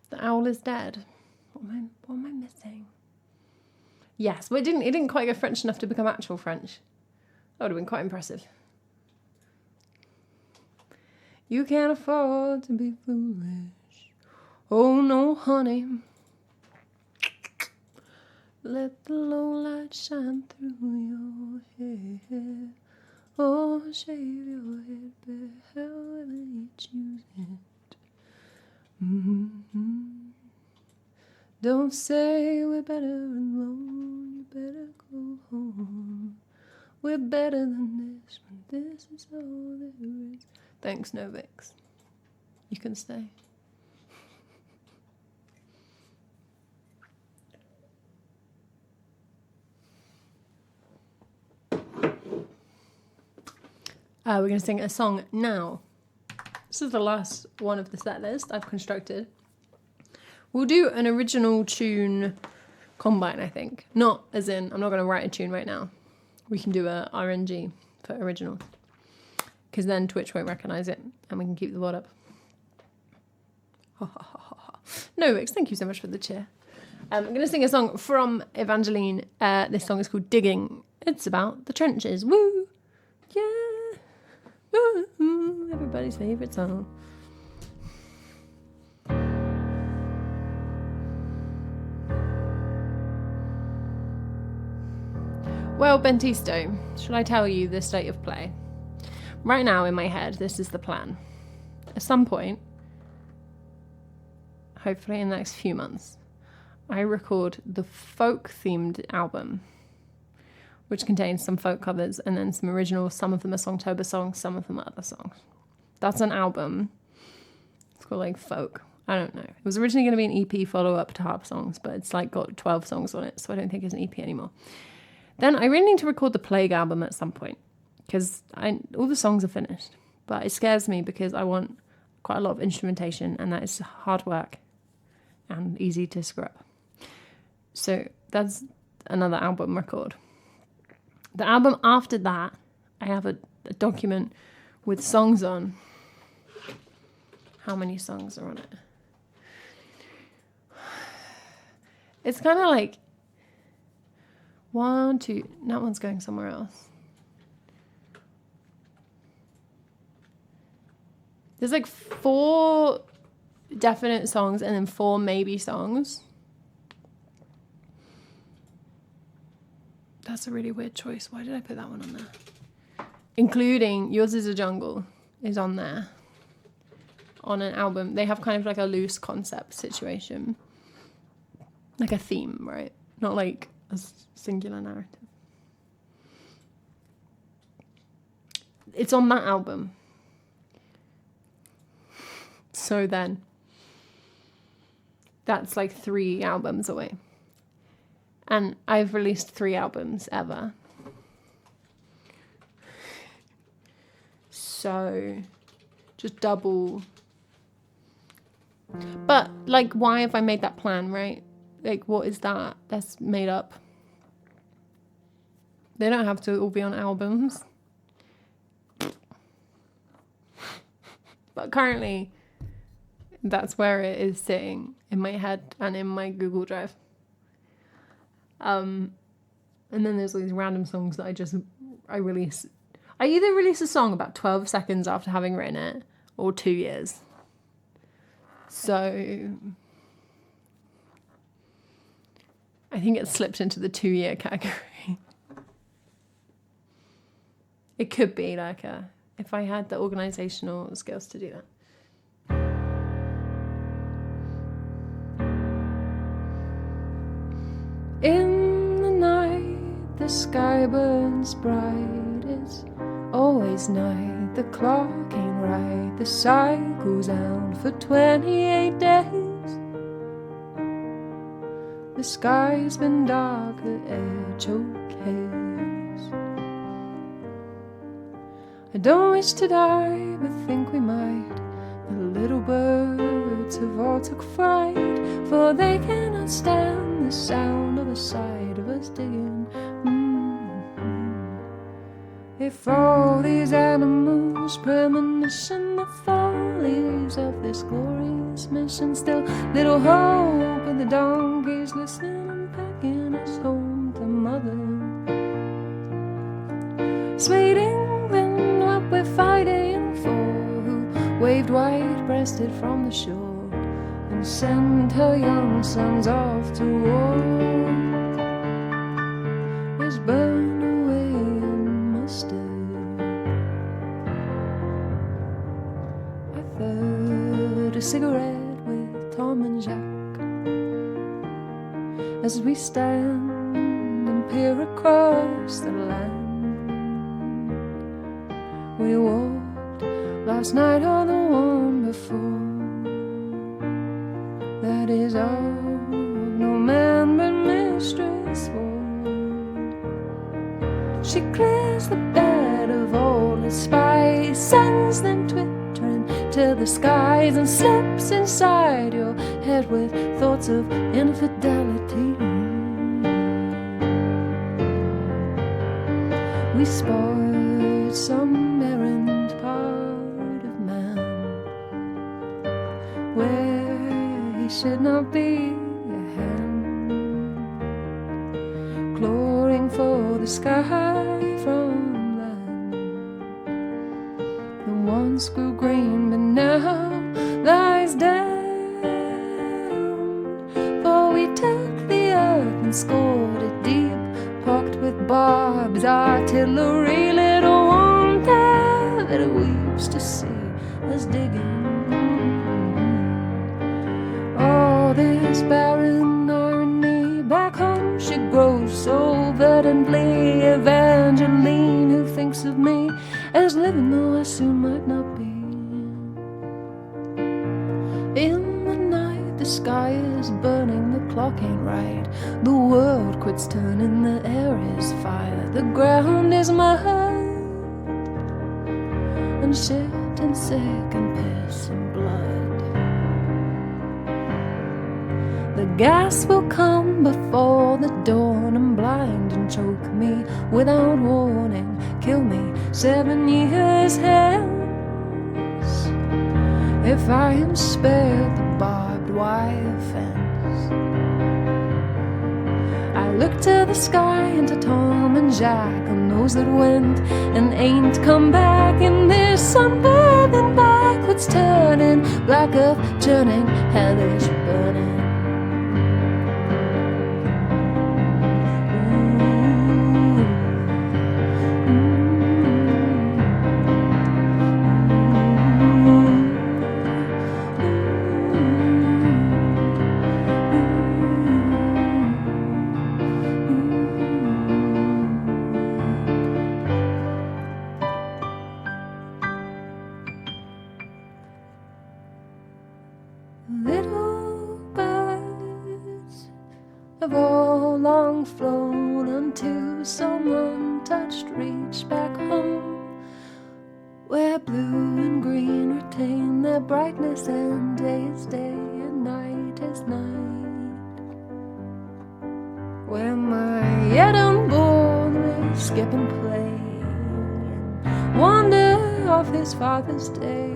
The owl is dead. What am I missing? Yes, but it didn't quite go French enough to become actual French. That would have been quite impressive. You can't afford to be foolish. Oh no, honey. Let the low light shine through your hair. Oh, shave your head bare, however you choose it. Mm-hmm. Don't say we're better alone, you better go home. We're better than this, when this is all there is. Thanks, Novix. You can stay. We're going to sing a song now. This is the last one of the set list I've constructed. We'll do an original tune combine, I think. Not as in, I'm not going to write a tune right now. We can do a RNG for original. Because then Twitch won't recognise it and we can keep the VOD up. Ha ha ha ha ha. No, Rix, thank you so much for the cheer. I'm going to sing a song from Evangeline. This song is called Digging. It's about the trenches. Woo! Yeah! Woo! Everybody's favourite song. Well, Bentisto, should I tell you the state of play? Right now in my head, this is the plan. At some point, hopefully in the next few months, I record the folk-themed album, which contains some folk covers and then some originals. Some of them are Songtober songs, some of them are other songs. That's an album. It's called like folk. I don't know. It was originally going to be an EP follow-up to Harp songs, but it's like got 12 songs on it, so I don't think it's an EP anymore. Then I really need to record the Plague album at some point, because all the songs are finished. But it scares me because I want quite a lot of instrumentation, and that is hard work and easy to screw up. So that's another album record. The album after that, I have a document with songs on. How many songs are on it? It's kind of like 1, 2, that one's going somewhere else. There's like 4 definite songs and then 4 maybe songs. That's a really weird choice. Why did I put that one on there? Including Yours is a Jungle is on there. On an album. They have kind of like a loose concept situation. Like a theme, right? Not like a singular narrative. It's on that album. So then, that's like 3 albums away. And I've released 3 albums ever. So, just double. But, like, why have I made that plan, right? Like, what is that? That's made up. They don't have to all be on albums. But currently, that's where it is sitting in my head and in my Google Drive. And then there's all these random songs that I release. I either release a song about 12 seconds after having written it, or 2 years. So I think it slipped into the 2-year category. It could be like if I had the organisational skills to do that. In the night, the sky burns bright. It's always night, the clock ain't right. The cycle's out for 28 days. The sky's been dark, the air choke haze. I don't wish to die, but think we might. The little birds have all took fright, for they cannot stand the sound of the sight of us digging. If all these animals premonition the follies of this glorious mission, still little hope in the donkeys listening, packing us home to mother. Sweet England, what we're fighting for, who waved white-breasted from the shore and sent her young sons off to war, is burned away in mustard. I third a cigarette with Tom and Jacques as we stand and peer across the land. We walked last night or the one before. That is all no man but mistress for. She clears the bed of all its spice, sends them twittering to the skies, and slips inside your head with thoughts of infidelity. We spoiled some errant part of man, where he should not be a hand, clawing for the sky from land. The once grew green but now lies down, for we took the earth and scored it deep, pocked with barbs, artillery, little wonder that it weeps to see us digging. All this barren irony, back home she grows so verdantly. Evangeline, who thinks of me as living though I soon might not be. In the night, the sky is burning, the clock ain't right. The world quits turning, the air is fire, the ground is mud, and shit and sick and piss and blood. The gas will come before the dawn and blind and choke me without warning, kill me 7 years hence, if I am spared the barbed wire fence. I look to the sky and to Tom and Jacques, on those that went and ain't come back, in this sunbathing backwards turning, black earth churning, hellish burning. Little birds have all long flown unto some untouched reach back home, where blue and green retain their brightness, and day is day and night is night, where my yet unborn will skip and play and wander off his father's day.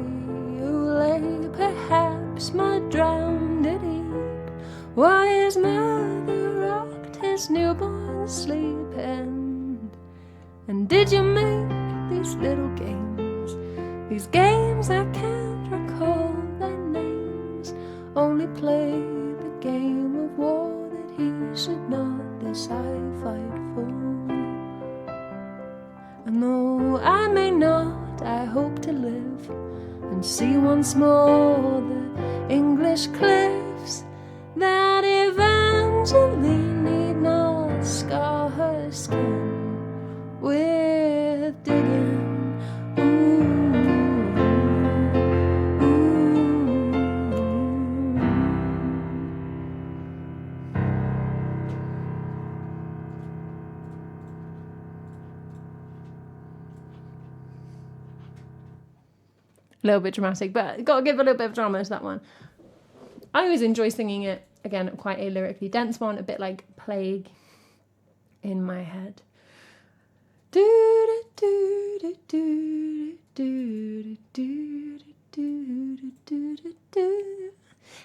play, perhaps might drown it deep, while his mother rocked his newborn sleep. And did you make these little games, these games I can't recall their names, only play the game of war that he should not, this I fight for. And though I may not, I hope to live and see once more the English cliffs, that Evangeline need not scar her skin with digging. A little bit dramatic, but got to give a little bit of drama to that one. I always enjoy singing it, again, quite a lyrically dense one, a bit like Plague in my head.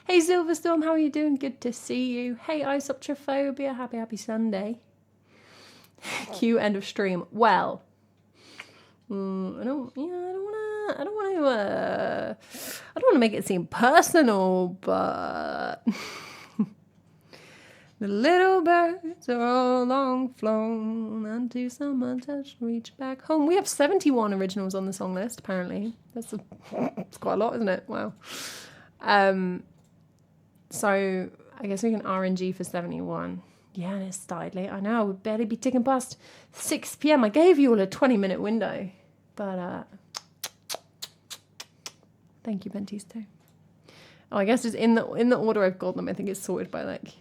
Hey Silverstorm, how are you doing? Good to see you. Hey Isoptrophobia, happy Sunday. Cue end of stream. Well, I don't want to make it seem personal, but the little birds are all long flown unto some untouched reach back home. We have 71 originals on the song list, apparently. That's quite a lot, isn't it? Wow. So I guess we can RNG for 71. Yeah, and it started late. I know, I would barely be ticking past 6 p.m. I gave you all a 20-minute window, but thank you, Bentisto. Oh, I guess it's in the order I've got them. I think it's sorted by like,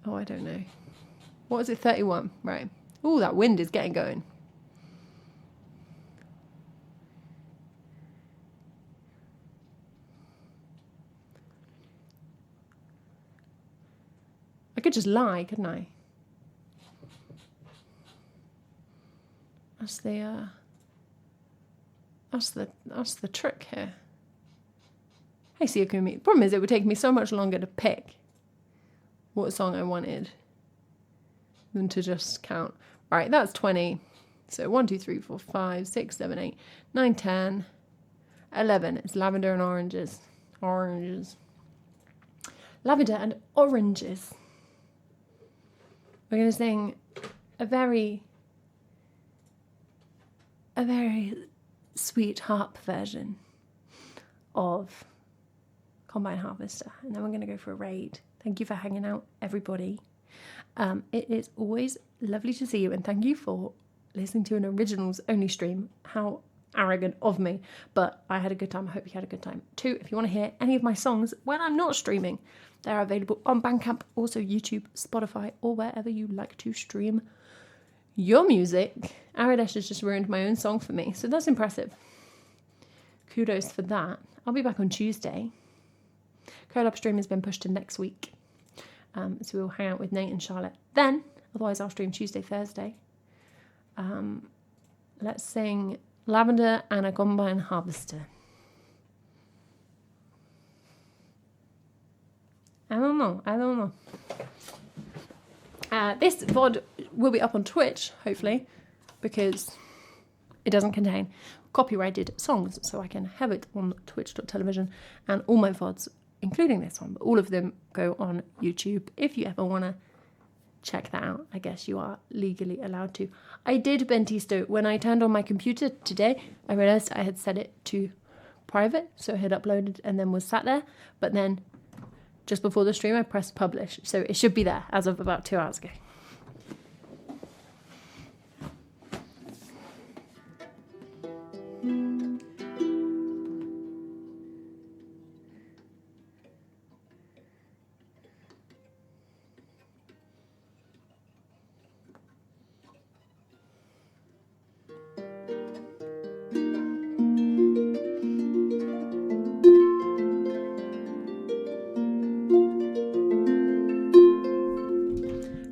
oh, I don't know. What is it? 31, right? Oh, that wind is getting going. I could just lie, couldn't I? That's the trick here. Hey, Siakumi. The problem is it would take me so much longer to pick what song I wanted than to just count. Right, that's 20. So 1, 2, 3, 4, 5, 6, 7, 8, 9, 10, 11. It's lavender and oranges. Oranges. Lavender and oranges. We're going to sing a very sweet harp version of Combine Harvester, and then we're going to go for a raid. Thank you for hanging out, everybody. It is always lovely to see you, and thank you for listening to an originals only stream. How arrogant of me, but I had a good time. I hope you had a good time too. If you want to hear any of my songs when I'm not streaming, they're available on Bandcamp, also YouTube, Spotify, or wherever you like to stream your music. Aradesh has just ruined my own song for me, so that's impressive. Kudos for that. I'll be back on Tuesday. Curl Up stream has been pushed to next week, so we'll hang out with Nate and Charlotte then. Otherwise, I'll stream Tuesday, Thursday. Let's sing Lavender and a Combine Harvester. I don't know. This VOD will be up on Twitch, hopefully, because it doesn't contain copyrighted songs, so I can have it on twitch.tv, and all my VODs, including this one, but all of them go on YouTube. If you ever want to check that out, I guess you are legally allowed to. I did, Bentisto, when I turned on my computer today, I realised I had set it to private, so it had uploaded and then was sat there, but then just before the stream I pressed publish, so it should be there as of about 2 hours ago.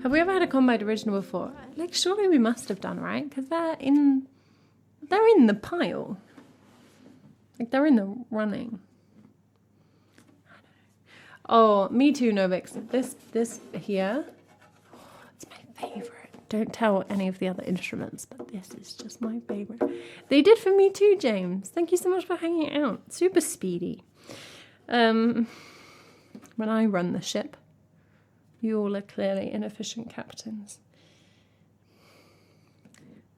Have we ever had a combined original before? Like, surely we must have done, right? Because they're in the pile. Like they're in the running. Oh, me too, Novix. This here, it's my favorite. Don't tell any of the other instruments, but this is just my favorite. They did for me too, James. Thank you so much for hanging out. Super speedy. When I run the ship, you all are clearly inefficient captains.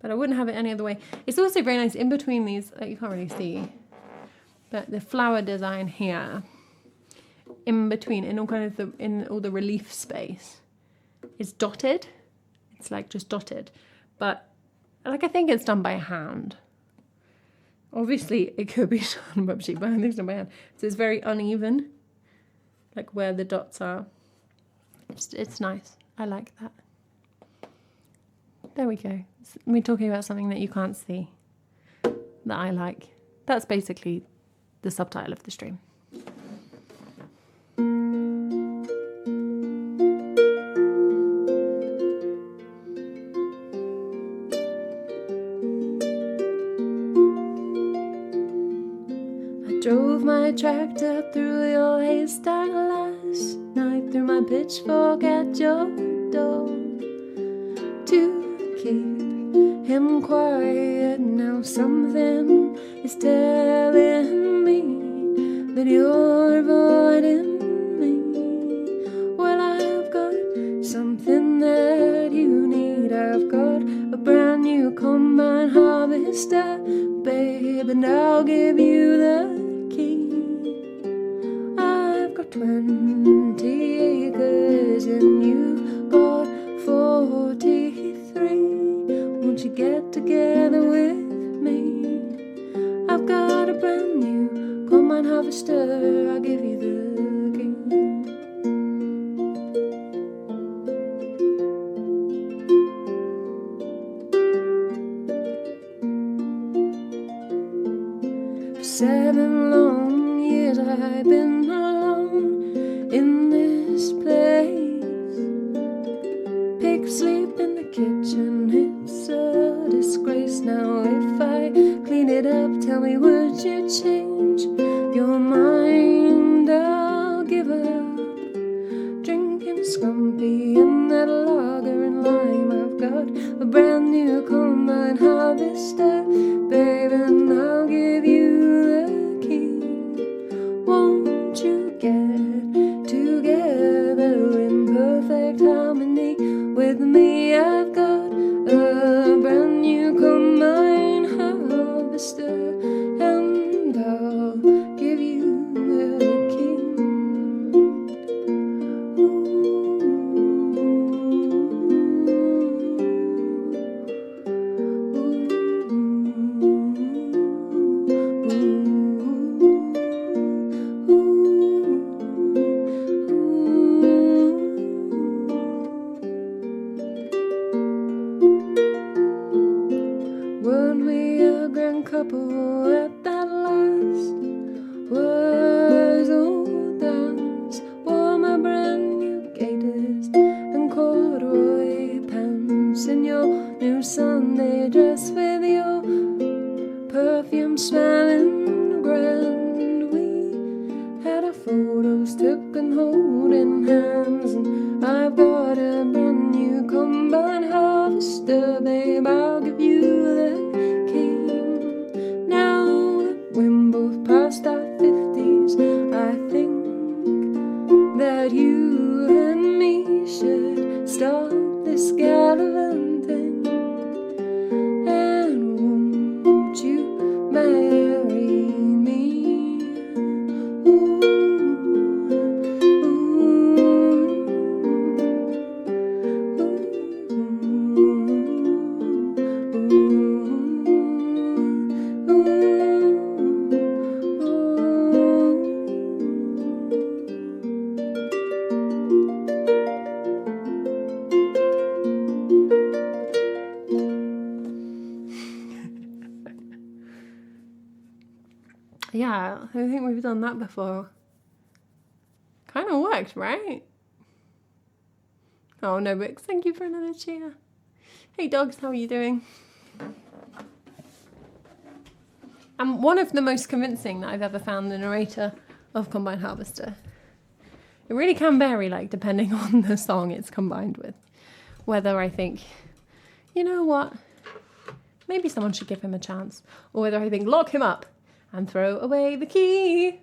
But I wouldn't have it any other way. It's also very nice in between these, you can't really see, but the flower design here, in between, in all the relief space, is dotted. It's like just dotted, but like I think it's done by hand. Obviously, it could be done by machine, but I think it's done by hand. So it's very uneven, like where the dots are. It's nice. I like that. There we go. We're talking about something that you can't see, that I like. That's basically the subtitle of the stream. Drove my tractor through your haystack last night, threw my pitchfork at your door to keep him quiet. Now something is telling me that you're avoiding me. Well, I've got something that you need. I've got a brand new combine harvester, babe, and I'll give you the 20 acres and you bought 43. Won't you get together with me? I've got a brand new combine harvester, I'll give you the key. For 7 long years I've been alone in this place. Pigs sleep in the kitchen, it's a disgrace. Now if I clean it up, tell me, would you change your mind? I'll give up drinking scrumpy and that lager and lime. I've got a brand new combine harvester, babe, and I'll give you the key. Won't you get together in perfect harmony with me? I've got a brand new combine harvester, and I'll give you the key. Weren't we a grand couple at that last Wurzel dance? Wore my brand new gaiters and corduroy pants in your new Sunday dress with your perfume smelling grand. We had our photos taken holding hands, and I've got a brand new combine harvester, babe, I'll give you the key. Now that we're both past our 50s, I think that you and me should stop this gallivanting. And won't you marry me? Ooh, yeah, I think we've done that before. Kind of worked, right? Oh no, Rix, thank you for another cheer. Hey dogs, how are you doing? And one of the most convincing that I've ever found the narrator of Combined Harvester. It really can vary, like, depending on the song it's combined with. Whether I think, you know what, maybe someone should give him a chance. Or whether I think, lock him up and throw away the key.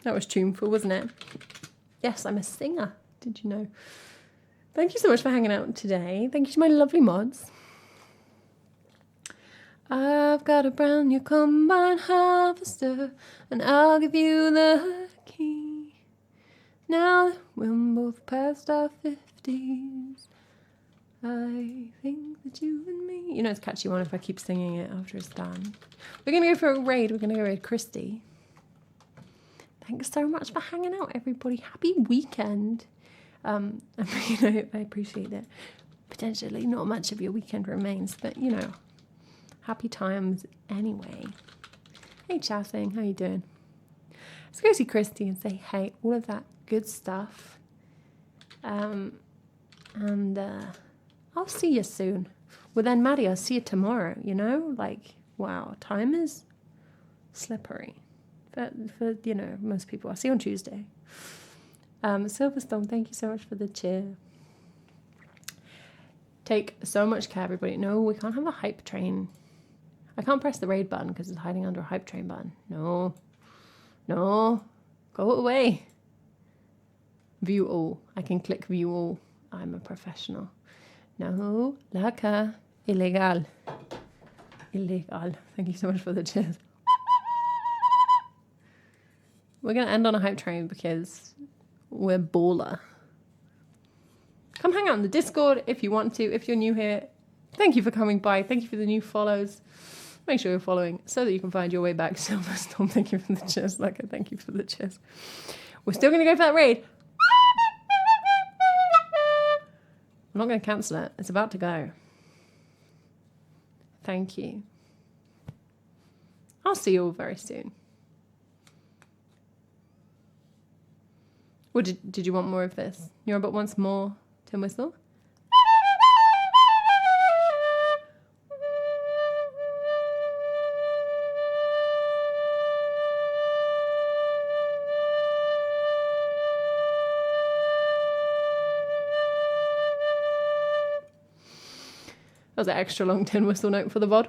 That was tuneful, wasn't it? Yes, I'm a singer. Did you know? Thank you so much for hanging out today. Thank you to my lovely mods. I've got a brand new Combined Harvester, and I'll give you the key. Now that we're both past our 50s, I think that you and me... You know it's a catchy one if I keep singing it after it's done. We're going to go for a raid. We're going to go raid Christy. Thanks so much for hanging out, everybody. Happy weekend. I appreciate it. Potentially not much of your weekend remains, but, you know, happy times anyway. Hey, Chassing, how you doing? Let's go see Christy and say, hey, all of that good stuff. And I'll see you soon. Well, then, Maddie, I'll see you tomorrow, you know? Like, wow, time is slippery. But for, you know, most people. I'll see you on Tuesday. Silverstone, thank you so much for the cheer. Take so much care, everybody. No, we can't have a hype train. I can't press the raid button because it's hiding under a hype train button. No. No. Go away. View all. I can click view all. I'm a professional. No. Laka. Illegal. Illegal. Thank you so much for the cheers. We're going to end on a hype train because we're baller. Come hang out in the Discord if you want to. If you're new here, thank you for coming by. Thank you for the new follows. Make sure you're following so that you can find your way back. Silverstorm, thank you for the cheers. Laka, thank you for the cheers. We're still going to go for that raid. I'm not going to cancel it. It's about to go. Thank you. I'll see you all very soon. Or did you want more of this? You want once more Tin Whistle? That was an extra long Tin Whistle note for the VOD.